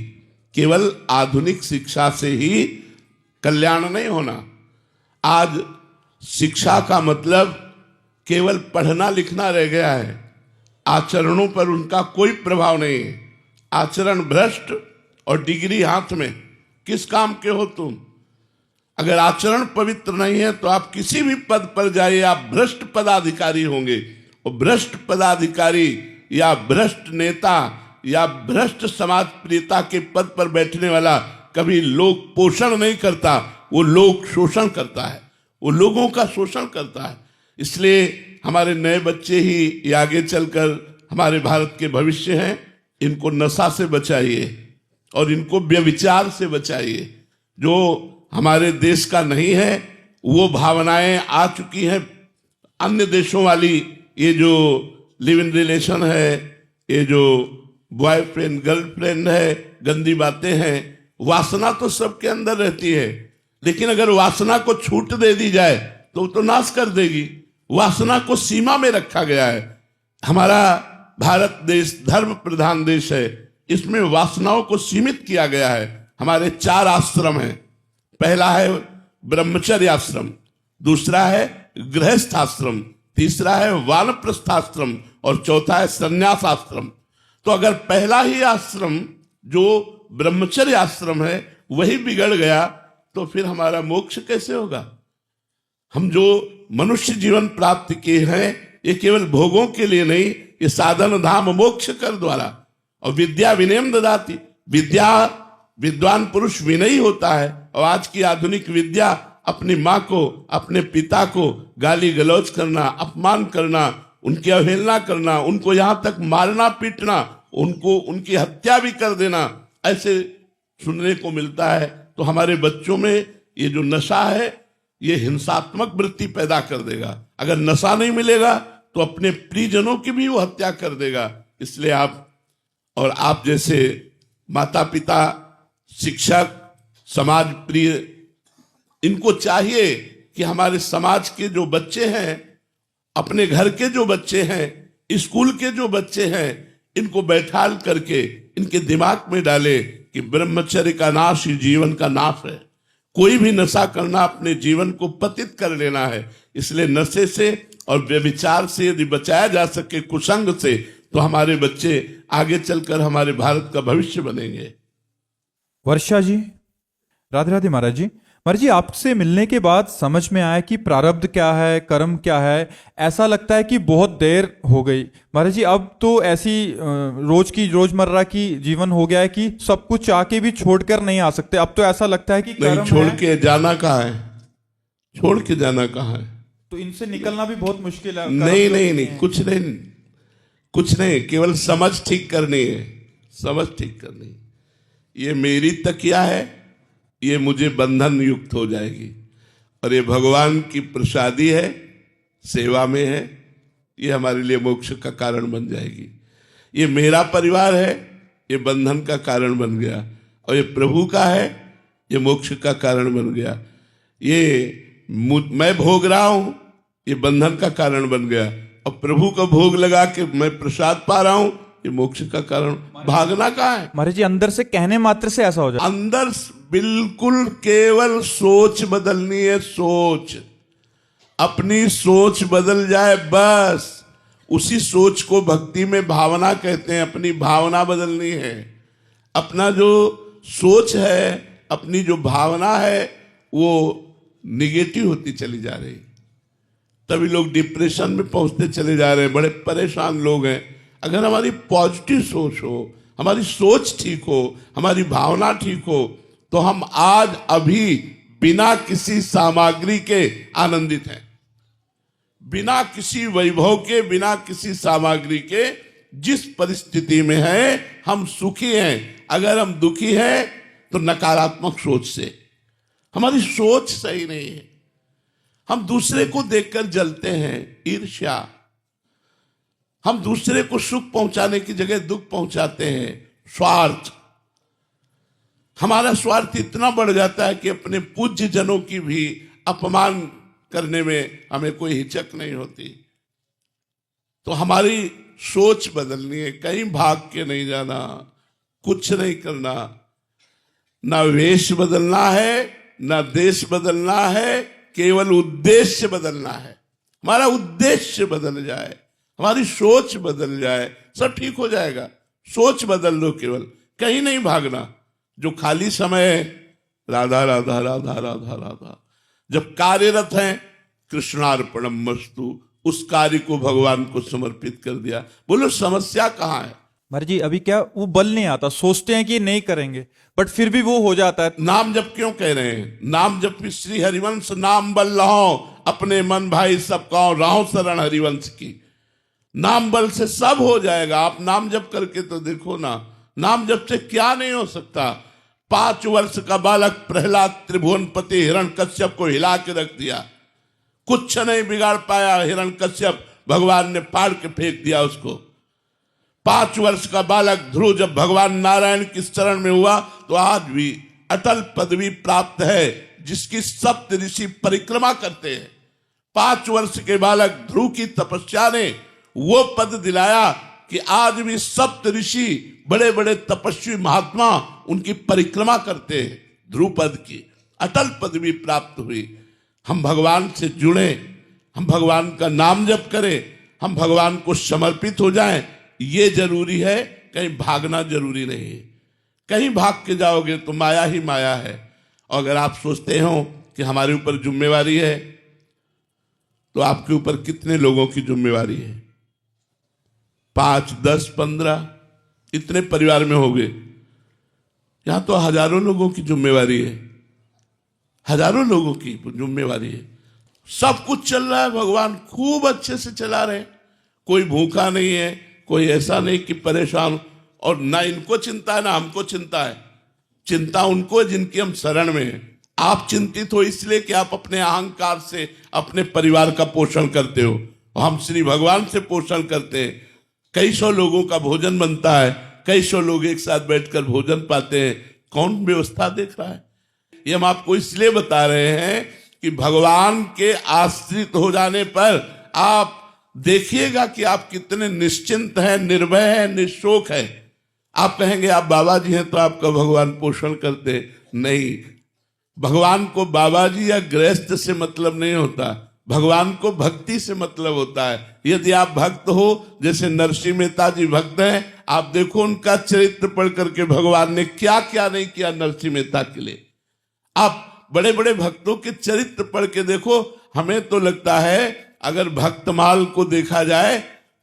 केवल आधुनिक शिक्षा से ही कल्याण नहीं होना। आज शिक्षा का मतलब केवल पढ़ना लिखना रह गया है, आचरणों पर उनका कोई प्रभाव नहीं है। आचरण भ्रष्ट और डिग्री हाथ में, किस काम के हो तुम? अगर आचरण पवित्र नहीं है तो आप किसी भी पद पर जाइए, आप भ्रष्ट पदाधिकारी होंगे। और भ्रष्ट पदाधिकारी या भ्रष्ट नेता या भ्रष्ट समाज प्रियता के पद पर बैठने वाला कभी लोक पोषण नहीं करता, वो लोक शोषण करता है, वो लोगों का शोषण करता है। इसलिए हमारे नए बच्चे ही ये आगे चलकर हमारे भारत के भविष्य हैं। इनको नशा से बचाइए और इनको व्यभिचार से बचाइए। जो हमारे देश का नहीं है वो भावनाएं आ चुकी हैं अन्य देशों वाली। ये जो लिव इन रिलेशन है, ये जो बॉयफ्रेंड गर्लफ्रेंड है, गंदी बातें हैं, वासना तो सबके अंदर रहती है, लेकिन अगर वासना को छूट दे दी जाए तो नाश कर देगी। वासना को सीमा में रखा गया है। हमारा भारत देश धर्म प्रधान देश है, इसमें वासनाओं को सीमित किया गया है। हमारे 4 आश्रम हैं। पहला है ब्रह्मचर्य आश्रम, दूसरा है गृहस्थ आश्रम, तीसरा है वानप्रस्थ आश्रम और चौथा है संन्यास आश्रम। तो अगर पहला ही आश्रम जो ब्रह्मचर्य आश्रम है वही बिगड़ गया तो फिर हमारा मोक्ष कैसे होगा? हम जो मनुष्य जीवन प्राप्त किए हैं ये केवल भोगों के लिए नहीं, ये साधन धाम मोक्ष कर द्वारा। और विद्या विनयम ददाति, विद्या विद्वान पुरुष विनयी होता है। और आज की आधुनिक विद्या अपनी माँ को, अपने पिता को गाली गलौज करना, अपमान करना, उनकी अवहेलना करना, उनको यहां तक मारना पीटना, उनको उनकी हत्या भी कर देना, ऐसे सुनने को मिलता है। तो हमारे बच्चों में ये जो नशा है ये हिंसात्मक वृत्ति पैदा कर देगा। अगर नशा नहीं मिलेगा तो अपने प्रियजनों की भी वो हत्या कर देगा। इसलिए आप जैसे माता पिता, शिक्षक, समाज प्रिय, इनको चाहिए कि हमारे समाज के जो बच्चे हैं, अपने घर के जो बच्चे हैं, स्कूल के जो बच्चे हैं, इनको बैठाल करके इनके दिमाग में डाले कि ब्रह्मचर्य का नाश ही जीवन का नाश है। कोई भी नशा करना अपने जीवन को पतित कर लेना है। इसलिए नशे से और व्यभिचार से यदि बचाया जा सके, कुसंग से, तो हमारे बच्चे आगे चलकर हमारे भारत का भविष्य बनेंगे। वर्षा जी, राधे राधे महाराज जी। महाराज जी, आपसे मिलने के बाद समझ में आया कि प्रारब्ध क्या है, कर्म क्या है। ऐसा लगता है कि बहुत देर हो गई महाराज जी। अब तो ऐसी रोजमर्रा की जीवन हो गया है कि सब कुछ आके भी छोड़कर नहीं आ सकते। अब तो ऐसा लगता है कि नहीं, छोड़ के जाना कहाँ है, छोड़ के जाना कहाँ है? तो इनसे निकलना भी बहुत मुश्किल है। नहीं, कुछ नहीं, केवल समझ ठीक करनी है, समझ ठीक करनी है। ये मेरी तकिया है, ये मुझे बंधन युक्त हो जाएगी, और ये भगवान की प्रसादी है, सेवा में है, ये हमारे लिए मोक्ष का कारण बन जाएगी। ये मेरा परिवार है, ये बंधन का कारण बन गया, और ये प्रभु का है, ये मोक्ष का कारण बन गया। ये मैं भोग रहा हूं, ये बंधन का कारण बन गया, और प्रभु का भोग लगा के मैं प्रसाद पा रहा हूं, ये मोक्ष का कारण। भागना कहाँ है महाराज जी? अंदर से कहने मात्र से ऐसा हो जाए। अंदर बिल्कुल केवल सोच बदलनी है, सोच, अपनी सोच बदल जाए बस। उसी सोच को भक्ति में भावना कहते हैं। अपनी भावना बदलनी है। अपना जो सोच है, अपनी जो भावना है, वो निगेटिव होती चली जा रही। तभी लोग डिप्रेशन में पहुंचते चले जा रहे हैं, बड़े परेशान लोग हैं। अगर हमारी पॉजिटिव सोच हो, हमारी सोच ठीक हो, हमारी भावना ठीक हो, तो हम आज अभी बिना किसी सामग्री के आनंदित हैं, बिना किसी वैभव के, बिना किसी सामग्री के जिस परिस्थिति में हैं हम सुखी हैं। अगर हम दुखी हैं तो नकारात्मक सोच से, हमारी सोच सही नहीं है। हम दूसरे को देखकर जलते हैं, ईर्ष्या। हम दूसरे को सुख पहुंचाने की जगह दुख पहुंचाते हैं, स्वार्थ। हमारा स्वार्थ इतना बढ़ जाता है कि अपने पूज्य जनों की भी अपमान करने में हमें कोई हिचक नहीं होती। तो हमारी सोच बदलनी है, कहीं भाग के नहीं जाना, कुछ नहीं करना, ना वेश बदलना है, ना देश बदलना है, केवल उद्देश्य बदलना है। हमारा उद्देश्य बदल जाए, हमारी सोच बदल जाए, सब ठीक हो जाएगा। सोच बदल लो, केवल कहीं नहीं भागना। जो खाली समय है, राधा राधा राधा राधा राधा, जब कार्यरत हैं, कृष्णार्पणम मस्तु, उस कार्य को भगवान को समर्पित कर दिया। बोलो समस्या कहाँ है? महाराज जी, अभी क्या वो बल नहीं आता, सोचते हैं कि नहीं करेंगे, बट फिर भी वो हो जाता है। नाम जप क्यों कह रहे हैं? नाम जप श्री हरिवंश नाम बल रहो, अपने मन भाई सब कहो, रहो शरण हरिवंश की। नाम बल से सब हो जाएगा। आप नाम जप करके तो देखो ना, नाम जप से क्या नहीं हो सकता। 5 वर्ष का बालक प्रहलाद त्रिभुवनपति हिरण्यकश्यप को हिला के रख दिया, कुछ नहीं बिगाड़ पाया। हिरण्यकश्यप भगवान ने फाड़ के फेंक दिया उसको। 5 वर्ष का बालक ध्रुव जब भगवान नारायण की शरण में हुआ तो आज भी अटल पदवी प्राप्त है, जिसकी सप्त ऋषि परिक्रमा करते हैं। 5 वर्ष के बालक ध्रुव की तपस्या ने वो पद दिलाया कि आज भी सप्त ऋषि, बड़े बड़े तपस्वी महात्मा उनकी परिक्रमा करते हैं। ध्रुव पद की अटल पदवी प्राप्त हुई। हम भगवान से जुड़े, हम भगवान का नाम जप करें, हम भगवान को समर्पित हो जाएं, ये जरूरी है, कहीं भागना जरूरी नहीं है। कहीं भाग के जाओगे तो माया ही माया है। और अगर आप सोचते हो कि हमारे ऊपर जिम्मेवारी है, तो आपके ऊपर कितने लोगों की जिम्मेवारी है? 5, 10, 15 इतने परिवार में होंगे। यहां तो हजारों लोगों की जिम्मेवारी है, हजारों लोगों की जिम्मेवारी है। सब कुछ चल रहा है, भगवान खूब अच्छे से चला रहे हैं। कोई भूखा नहीं है, कोई ऐसा नहीं कि परेशान, और ना इनको चिंता है ना हमको चिंता है। चिंता उनको है जिनकी हम शरण में हैं। आप चिंतित हो इसलिए कि आप अपने अहंकार से अपने परिवार का पोषण करते हो, और हम श्री भगवान से पोषण करते हैं। कई सौ लोगों का भोजन बनता है, कई सौ लोग एक साथ बैठकर भोजन पाते हैं। कौन व्यवस्था देख रहा है? ये हम आपको इसलिए बता रहे हैं कि भगवान के आश्रित हो जाने पर आप देखिएगा कि आप कितने निश्चिंत हैं, निर्भय हैं, निशोक हैं। आप कहेंगे आप बाबा जी हैं तो आपका भगवान पोषण करते नहीं। भगवान को बाबा जी या गृहस्थ से मतलब नहीं होता, भगवान को भक्ति से मतलब होता है। यदि आप भक्त हो, जैसे नरसिंह मेहता जी भक्त हैं, आप देखो उनका चरित्र पढ़ करके भगवान ने क्या क्या नहीं किया नरसिंह मेहता के लिए। आप बड़े बड़े भक्तों के चरित्र पढ़ के देखो। हमें तो लगता है अगर भक्तमाल को देखा जाए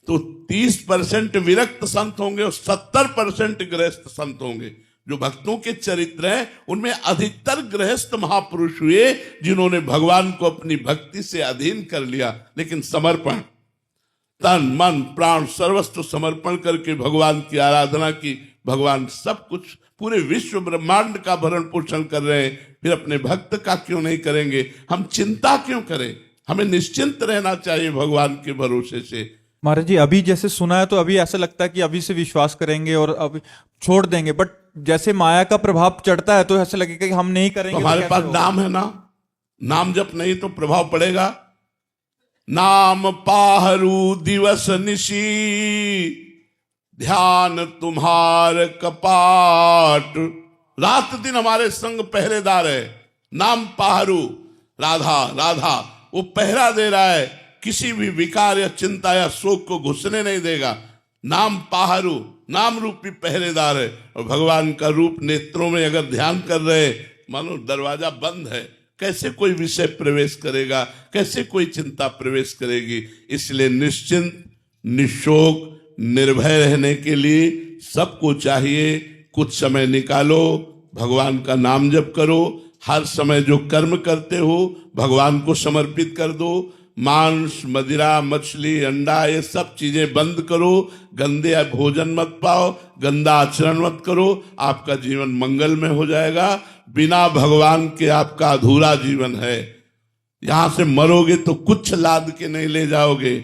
तो 30% विरक्त संत होंगे और 70% गृहस्थ संत होंगे। जो भक्तों के चरित्र हैं उनमें अधिकतर गृहस्थ महापुरुष हुए जिन्होंने भगवान को अपनी भक्ति से अधीन कर लिया। लेकिन समर्पण, तन मन प्राण सर्वस्व समर्पण करके भगवान की आराधना की। भगवान सब कुछ, पूरे विश्व ब्रह्मांड का भरण पोषण कर रहे हैं, फिर अपने भक्त का क्यों नहीं करेंगे? हम चिंता क्यों करें? हमें निश्चिंत रहना चाहिए भगवान के भरोसे से। महाराज जी, अभी जैसे सुना है तो अभी ऐसा लगता है कि अभी से विश्वास करेंगे और अभी छोड़ देंगे, बट जैसे माया का प्रभाव चढ़ता है तो ऐसा लगेगा कि हम नहीं करेंगे। तो हमारे पास नाम है ना, नाम जप नहीं तो प्रभाव पड़ेगा। नाम पाहरू दिवस निशी, ध्यान तुम्हार कपाट। रात दिन हमारे संग पहरेदार है। नाम पाहरू, राधा राधा, वो पहरा दे रहा है, किसी भी विकार या चिंता या शोक को घुसने नहीं देगा। नाम पाहरू, नाम रूपी पहरेदार है। और भगवान का रूप नेत्रों में अगर ध्यान कर रहे, मानो दरवाजा बंद है, कैसे कोई विषय प्रवेश करेगा, कैसे कोई चिंता प्रवेश करेगी? इसलिए निश्चिंत, निशोक, निर्भय रहने के लिए सबको चाहिए कुछ समय निकालो, भगवान का नाम जप करो। हर समय जो कर्म करते हो भगवान को समर्पित कर दो। मांस, मदिरा, मछली, अंडा, ये सब चीजें बंद करो। गंदे भोजन मत पाओ, गंदा आचरण मत करो। आपका जीवन मंगल में हो जाएगा। बिना भगवान के आपका अधूरा जीवन है। यहां से मरोगे तो कुछ लाद के नहीं ले जाओगे,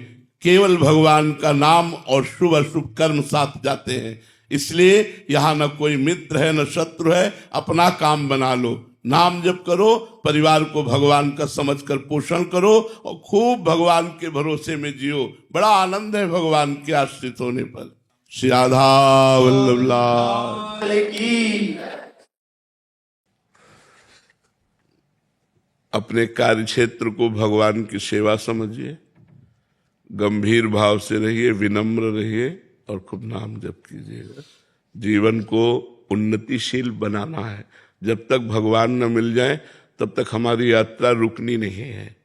केवल भगवान का नाम और शुभ अशुभ कर्म साथ जाते हैं। इसलिए यहां न कोई मित्र है न शत्रु है, अपना काम बना लो। नाम जप करो, परिवार को भगवान का समझकर पोषण करो और खूब भगवान के भरोसे में जियो। बड़ा आनंद है भगवान के आश्रित होने पर। श्री राधा वल्लभ लाल की। अपने कार्य क्षेत्र को भगवान की सेवा समझिए, गंभीर भाव से रहिए, विनम्र रहिए और खूब नाम जप कीजिएगा। जीवन को उन्नतिशील बनाना है। जब तक भगवान न मिल जाए तब तक हमारी यात्रा रुकनी नहीं है।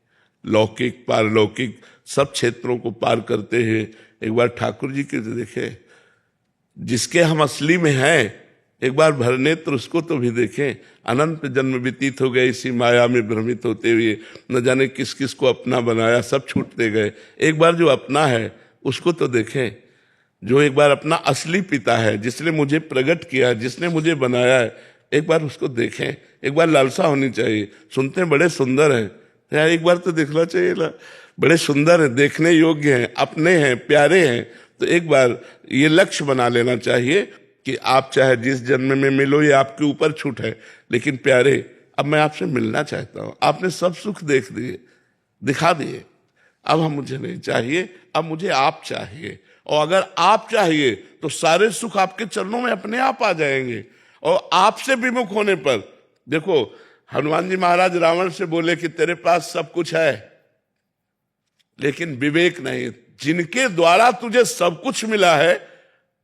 लौकिक पारलौकिक सब क्षेत्रों को पार करते हैं। एक बार ठाकुर जी के देखें, जिसके हम असली में हैं, एक बार भरनेत्र उसको तो भी देखें। अनंत जन्म व्यतीत हो गए इसी माया में भ्रमित होते हुए, न जाने किस किस को अपना बनाया, सब छूटते गए। एक बार जो अपना है उसको तो देखें, जो एक बार अपना असली पिता है, जिसने मुझे प्रकट किया, जिसने मुझे बनाया है, एक बार उसको देखें। एक बार लालसा होनी चाहिए। सुनते हैं बड़े सुंदर हैं, यार एक बार तो देखना चाहिए ना, बड़े सुंदर हैं, देखने योग्य हैं, अपने हैं, प्यारे हैं। तो एक बार ये लक्ष्य बना लेना चाहिए कि आप चाहे जिस जन्म में मिलो, ये आपके ऊपर छूट है, लेकिन प्यारे अब मैं आपसे मिलना चाहता हूँ। आपने सब सुख देख दिए, दिखा दिए, अब हम मुझे नहीं चाहिए, अब मुझे आप चाहिए। और अगर आप चाहिए तो सारे सुख आपके चरणों में अपने आप आ जाएंगे। और आपसे विमुख होने पर, देखो हनुमान जी महाराज रावण से बोले कि तेरे पास सब कुछ है लेकिन विवेक नहीं, जिनके द्वारा तुझे सब कुछ मिला है,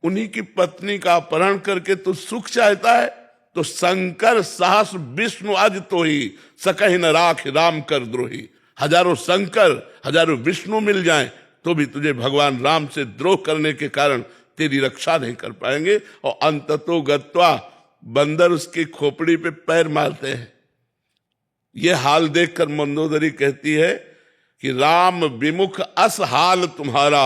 उन्हीं की पत्नी का अपहरण करके तू सुख चाहता है। तो शंकर सहस विष्णु आज तो ही सकहि न राख राम कर द्रोही। हजारों शंकर हजारों विष्णु मिल जाएं तो भी तुझे भगवान राम से द्रोह करने के कारण तेरी रक्षा नहीं कर पाएंगे। और अंततो गत्वा बंदर उसकी खोपड़ी पे पैर मारते हैं। यह हाल देखकर मंदोदरी कहती है कि राम विमुख अस हाल तुम्हारा,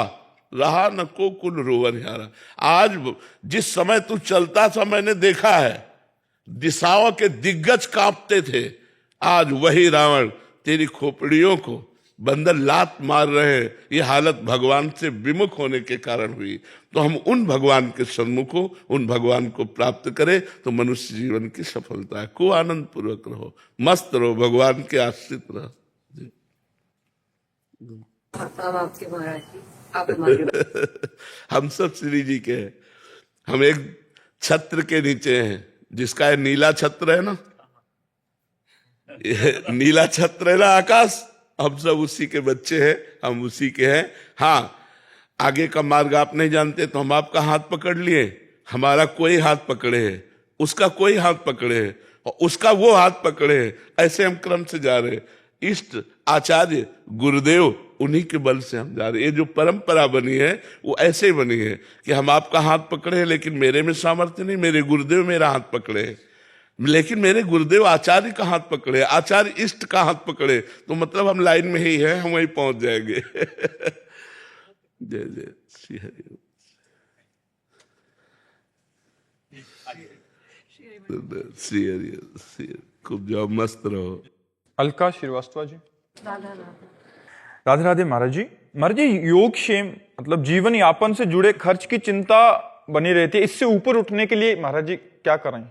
रहा न को कुल रोवन हारा। आज जिस समय तू चलता था मैंने देखा है, दिशाओं के दिग्गज कांपते थे। आज वही रावण तेरी खोपड़ियों को बंदर लात मार रहे हैं। ये हालत भगवान से विमुख होने के कारण हुई। तो हम उन भगवान के सन्मुख हो, उन भगवान को प्राप्त करें तो मनुष्य जीवन की सफलता है। को आनंद पूर्वक रहो, मस्त रहो, भगवान के आश्रित रहो। अब आपके महाराज जी, आप हमारे हम सब श्री जी के हैं। हम एक छत्र के नीचे हैं, जिसका ये नीला छत्र है ना, ये नीला छत्र है ना आकाश, हम सब उसी के बच्चे हैं, हम उसी के हैं। हाँ, आगे का मार्ग आप नहीं जानते तो हम आपका हाथ पकड़ लिए, हमारा कोई हाथ पकड़े है, उसका कोई हाथ पकड़े है, और उसका वो हाथ पकड़े है। ऐसे हम क्रम से जा रहे हैं। इष्ट आचार्य गुरुदेव उन्हीं के बल से हम जा रहे हैं। ये जो परंपरा बनी है वो ऐसे ही बनी है कि हम आपका हाथ पकड़े हैं, लेकिन मेरे में सामर्थ्य नहीं। मेरे गुरुदेव मेरा हाथ पकड़े हैं, लेकिन मेरे गुरुदेव आचार्य का हाथ पकड़े, आचार्य इष्ट का हाथ पकड़े, तो मतलब हम लाइन में ही हैं, हम वहीं पहुंच जाएंगे। जय जय श्री हरि। श्री हरि, खूब जाओ, मस्त रहो। अलका श्रीवास्तव जी। राधा राधा। राधे राधे महाराज जी। महाराज जी, योग क्षेम मतलब जीवन यापन से जुड़े खर्च की चिंता बनी रहती है, इससे ऊपर उठने के लिए महाराज जी क्या करें?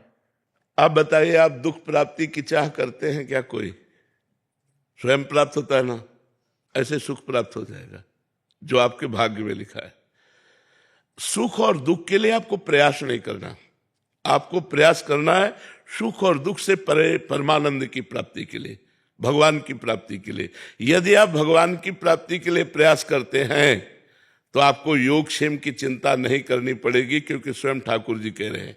आप बताइए, आप दुख प्राप्ति की चाह करते हैं क्या? कोई स्वयं प्राप्त होता है ना, ऐसे सुख प्राप्त हो जाएगा जो आपके भाग्य में लिखा है। सुख और दुख के लिए आपको प्रयास नहीं करना, आपको प्रयास करना है सुख और दुख से परे परमानंद की प्राप्ति के लिए, भगवान की प्राप्ति के लिए। यदि आप भगवान की प्राप्ति के लिए प्रयास करते हैं तो आपको योग क्षेम की चिंता नहीं करनी पड़ेगी, क्योंकि स्वयं ठाकुर जी कह रहे हैं,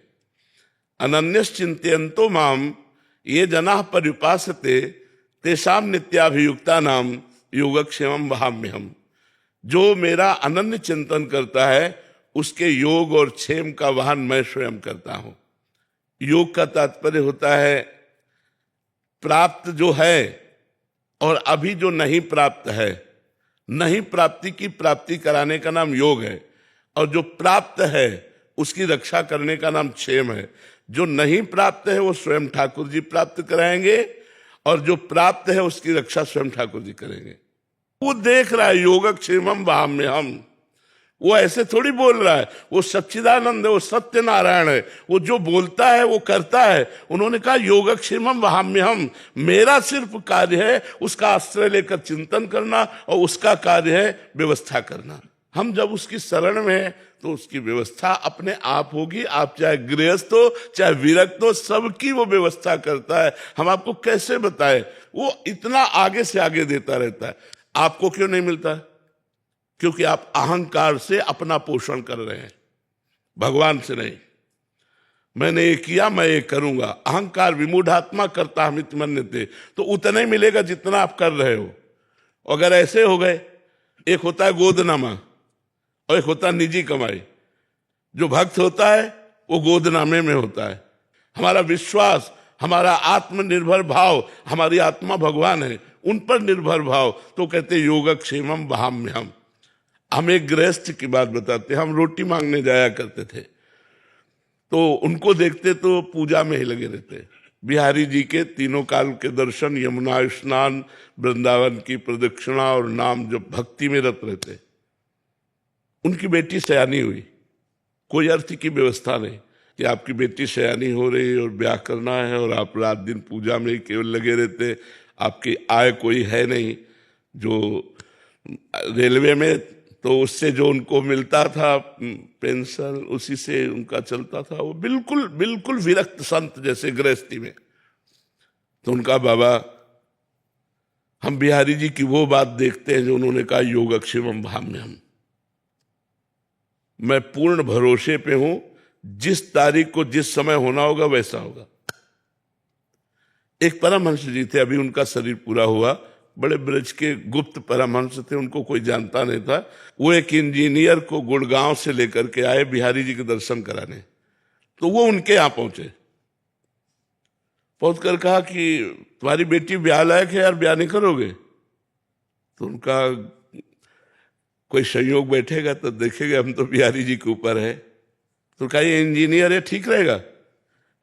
अनन्यश्चिन्तयन्तो माम ये जनाः पर्युपासते तेषां नित्याभियुक्ता नाम योगक्षेमं वहाम्यहम्। जो मेरा अनन्य चिंतन करता है उसके योग और क्षेम का वाहन मैं स्वयं करता हूं। योग का तात्पर्य होता है प्राप्त जो है और अभी जो नहीं प्राप्त है, नहीं प्राप्ति की प्राप्ति कराने का नाम योग है, और जो प्राप्त है उसकी रक्षा करने का नाम क्षेम है। जो नहीं प्राप्त है वो स्वयं ठाकुर जी प्राप्त कराएंगे, और जो प्राप्त है उसकी रक्षा स्वयं ठाकुर जी करेंगे। वो देख रहा है योगक्षेमं वहाम्यहम्, वो ऐसे थोड़ी बोल रहा है, वो सच्चिदानंद है, वो सत्य नारायण है, वो जो बोलता है वो करता है। उन्होंने कहा योगक्षेमं वहाम्यहम्, मेरा सिर्फ कार्य है उसका आश्रय लेकर चिंतन करना, और उसका कार्य है व्यवस्था करना। हम जब उसकी शरण में हैं तो उसकी व्यवस्था अपने आप होगी। आप चाहे गृहस्थ हो चाहे विरक्त हो, सबकी वो व्यवस्था करता है। हम आपको कैसे बताएं, वो इतना आगे से आगे देता रहता है। आपको क्यों नहीं मिलता? क्योंकि आप अहंकार से अपना पोषण कर रहे हैं, भगवान से नहीं। मैंने ये किया, मैं ये करूंगा। अहंकार विमूढ़ात्मा करता हमित मन्यते, तो उतना ही मिलेगा जितना आप कर रहे हो। अगर ऐसे हो गए, एक होता है गोदनामा और एक होता है निजी कमाई। जो भक्त होता है वो गोदनामे में होता है। हमारा विश्वास, हमारा आत्मनिर्भर भाव, हमारी आत्मा भगवान है, उन पर निर्भर भाव, तो कहते योगक्षेमं वहाम्यहम्। हम एक गृहस्थ की बात बताते हैं। हम रोटी मांगने जाया करते थे, तो उनको देखते तो पूजा में ही लगे रहते। बिहारी जी के तीनों काल के दर्शन, यमुना स्नान, वृंदावन की प्रदक्षिणा और नाम जब भक्ति में रत रहते। उनकी बेटी सयानी हुई, कोई अर्थ की व्यवस्था नहीं कि आपकी बेटी सयानी हो रही है और ब्याह करना है और आप रात दिन पूजा में ही केवल लगे रहते। आपकी आय कोई है नहीं। जो रेलवे में तो उससे जो उनको मिलता था पेंशन, उसी से उनका चलता था। वो बिल्कुल बिल्कुल विरक्त संत जैसे गृहस्थी में। तो उनका बाबा, हम बिहारी जी की वो बात देखते हैं जो उन्होंने कहा योगक्षेमं वहाम्यहम्। मैं पूर्ण भरोसे पे हूं, जिस तारीख को जिस समय होना होगा वैसा होगा। एक परमहंस जी थे, अभी उनका शरीर पूरा हुआ, बड़े ब्रज के गुप्त परमहंस थे, उनको कोई जानता नहीं था। वो एक इंजीनियर को गुड़गांव से लेकर के आए बिहारी जी के दर्शन कराने। तो वो उनके यहां पहुंचे, पहुंच कर कहा कि तुम्हारी बेटी ब्याह लायक है यार, ब्याह नहीं करोगे? तो उनका कोई संयोग बैठेगा तो देखेगा हम तो बिहारी जी के ऊपर है। तो कहा ये इंजीनियर है, ठीक रहेगा?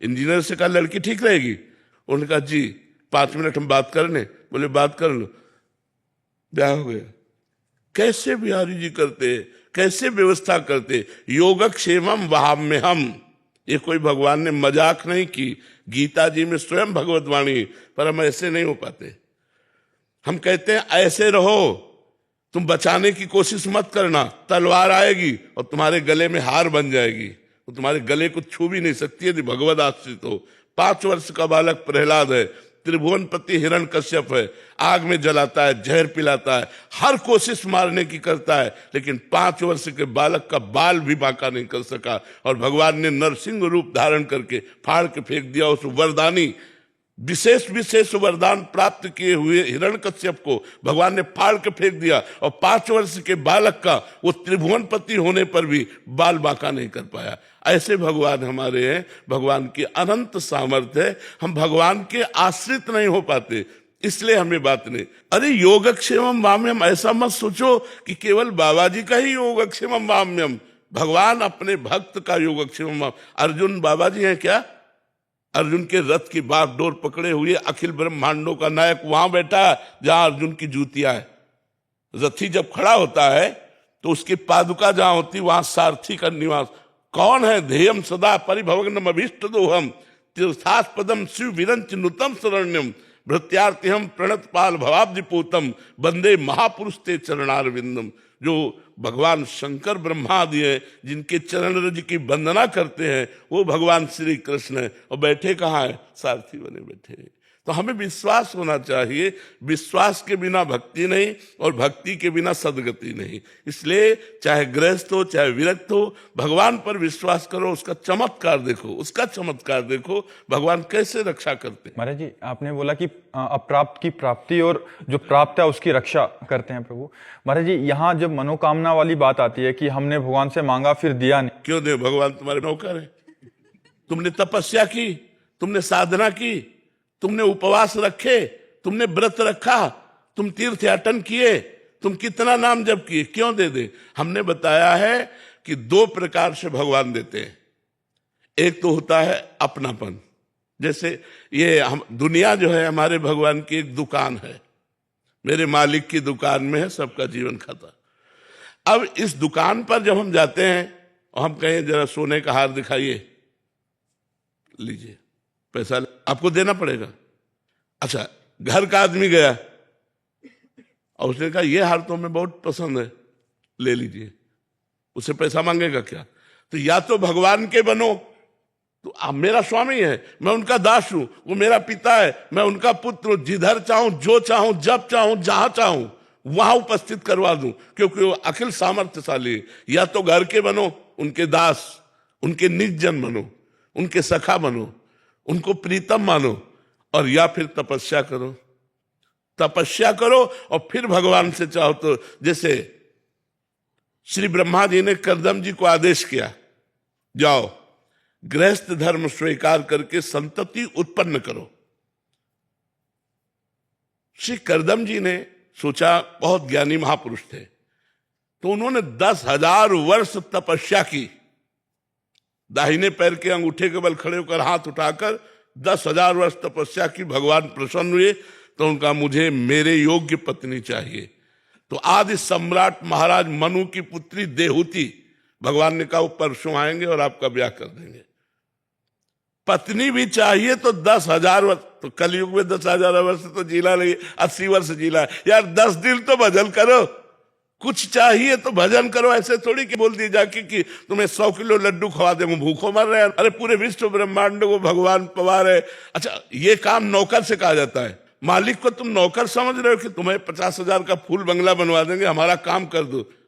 इंजीनियर से कहा लड़की ठीक रहेगी? उन्होंने कहा जी 5 मिनट हम बात कर लें। बोले बात कर लो, ब्याह हो गया। कैसे बिहारी जी करते, कैसे व्यवस्था करते, योगक्षेमम वहाम्यहम। ये कोई भगवान ने मजाक नहीं की, गीता जी में स्वयं भगवत वाणी, पर हम ऐसे नहीं हो पाते। हम कहते हैं ऐसे रहो, तुम बचाने की कोशिश मत करना, तलवार आएगी और तुम्हारे गले में हार बन जाएगी, वो तुम्हारे गले को छू भी नहीं सकती यदि भगवत आश्रित हो। 5 वर्ष का बालक प्रहलाद है, त्रिभुवनपति हिरण्यकश्यप है, आग में जलाता है, जहर पिलाता है, हर कोशिश मारने की करता है, लेकिन 5 वर्ष के बालक का बाल भी बांका नहीं कर सका। और भगवान ने नरसिंह रूप धारण करके फाड़ के फेंक दिया उस वरदानी, विशेष वरदान प्राप्त किए हुए हिरण्यकश्यप को भगवान ने फाड़ के फेंक दिया। और 5 वर्ष के बालक का वो त्रिभुवनपति होने पर भी बाल बांका नहीं कर पाया। ऐसे भगवान हमारे हैं, भगवान की अनंत सामर्थ्य है, हम भगवान के आश्रित नहीं हो पाते, इसलिए हमें बात नहीं। अरे योगक्षेमम वाम्यम, ऐसा मत सोचो कि केवल बाबा जी का ही योगक्षेमम वाम्यम, भगवान अपने भक्त का योगक्षेमम। अर्जुन बाबा जी हैं क्या? अर्जुन के रथ की बागडोर पकड़े हुए अखिल ब्रह्मांडों का नायक वहां बैठा जहां अर्जुन की जूतियां है। रथी जब खड़ा होता है तो उसकी पादुका जहां होती वहां सारथी का निवास। कौन है? ध्येयम सदा परिभवग्नम अभीष्ट दोहम तीर्थास्पदम शिव विरंच नुतम शरण्यम भृत्यार्तिहम प्रणतपाल भवाब्दिपूतम वंदे महापुरुष ते चरणारविंदम। जो भगवान शंकर ब्रह्मादि हैं, जिनके चरण रज की वंदना करते हैं, वो भगवान श्री कृष्ण है। और बैठे कहाँ है? सारथी बने बैठे हैं। तो हमें विश्वास होना चाहिए, विश्वास के बिना भक्ति नहीं और भक्ति के बिना सदगति नहीं। इसलिए चाहे गृहस्थ हो चाहे विरक्त हो, भगवान पर विश्वास करो, उसका चमत्कार देखो, उसका चमत्कार देखो, भगवान कैसे रक्षा करते हैं। महाराज जी, आपने बोला कि अप्राप्त की प्राप्ति और जो प्राप्त है उसकी रक्षा करते हैं प्रभु। महाराज जी, यहाँ जब मनोकामना वाली बात आती है कि हमने भगवान से मांगा फिर दिया नहीं, क्यों दे? भगवान तुम्हारे नौकर है। तुमने तपस्या की, तुमने साधना की, तुमने उपवास रखे, तुमने व्रत रखा, तुम तीर्थ याटन किए, तुम कितना नाम जप किए, क्यों दे दे? हमने बताया है कि 2 प्रकार से भगवान देते हैं। एक तो होता है अपनापन, जैसे ये हम दुनिया जो है हमारे भगवान की एक दुकान है, मेरे मालिक की दुकान में है सबका जीवन खाता। अब इस दुकान पर जब हम जाते हैं और हम कहें जरा सोने का हार दिखाइए, लीजिए, पैसा आपको देना पड़ेगा। अच्छा, घर का आदमी गया और उसने कहा ये हार तो हमें बहुत पसंद है, ले लीजिए, उससे पैसा मांगेगा क्या? तो या तो भगवान के बनो, तो आप मेरा स्वामी है, मैं उनका दास हूं, वो मेरा पिता है, मैं उनका पुत्र हूं, जिधर चाहूं, जो चाहूं, जब चाहूं, जहां चाहूं वहां उपस्थित करवा दूं, क्योंकि वो अखिल सामर्थ्यशाली है। या तो घर के बनो, उनके दास, उनके निजजन बनो, उनके सखा बनो, उनको प्रीतम मानो, और या फिर तपस्या करो, तपस्या करो और फिर भगवान से चाहो। तो जैसे श्री ब्रह्मा जी ने कर्दम जी को आदेश किया, जाओ गृहस्थ धर्म स्वीकार करके संतति उत्पन्न करो। श्री कर्दम जी ने सोचा, बहुत ज्ञानी महापुरुष थे, तो उन्होंने 10,000 वर्ष तपस्या की। दाहिने पैर के अंगूठे के बल खड़े होकर हाथ उठाकर 10,000 वर्ष तपस्या की। भगवान प्रसन्न हुए तो उनका मुझे मेरे योग्य पत्नी चाहिए। तो आदि सम्राट महाराज मनु की पुत्री देहूति, भगवान ने कहा वो परसों आएंगे और आपका ब्याह कर देंगे। पत्नी भी चाहिए तो 10,000 वर्ष, तो कलयुग में 10,000 वर्ष तो जीला नहीं, 80 वर्ष जीला यार। 10 दिन तो भजन करो, कुछ चाहिए तो भजन करो। ऐसे थोड़ी कि बोल दी जाके कि तुम्हें 100 किलो लड्डू खवा दे, भूखों मर रहे हैं। अरे पूरे विश्व ब्रह्मांड को भगवान पवा रहे। अच्छा, ये काम नौकर से कहा जाता है। मालिक को तुम नौकर समझ रहे हो कि तुम्हें 50,000 का फूल बंगला बनवा देंगे, हमारा काम कर दो।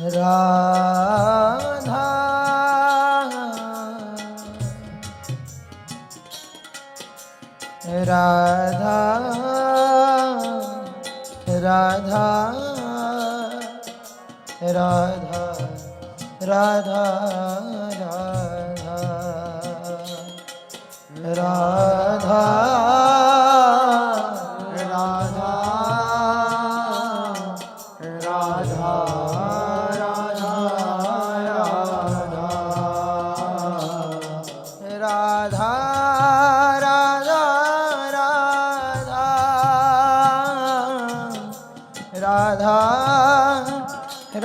राधा राधा राधा राधा राधा राधा राधा राधा राधा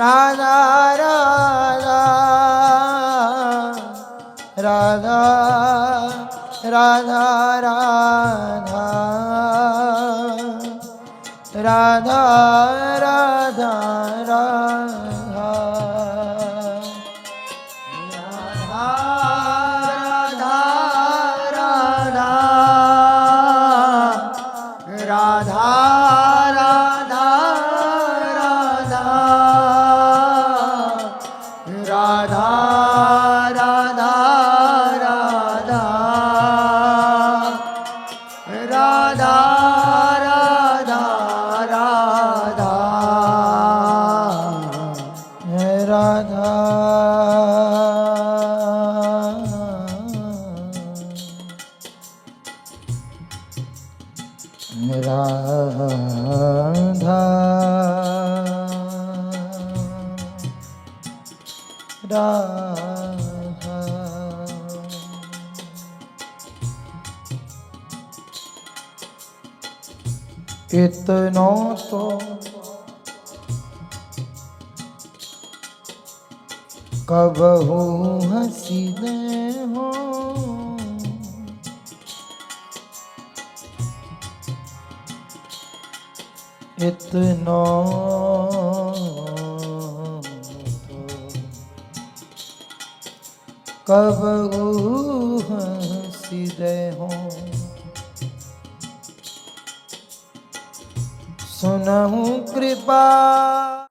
राधा राधा राधा राधा राधा राधा राधा राधा इतना तो कबहू हसीने हो इतना कबहू हसीने हो सुनहु कृपा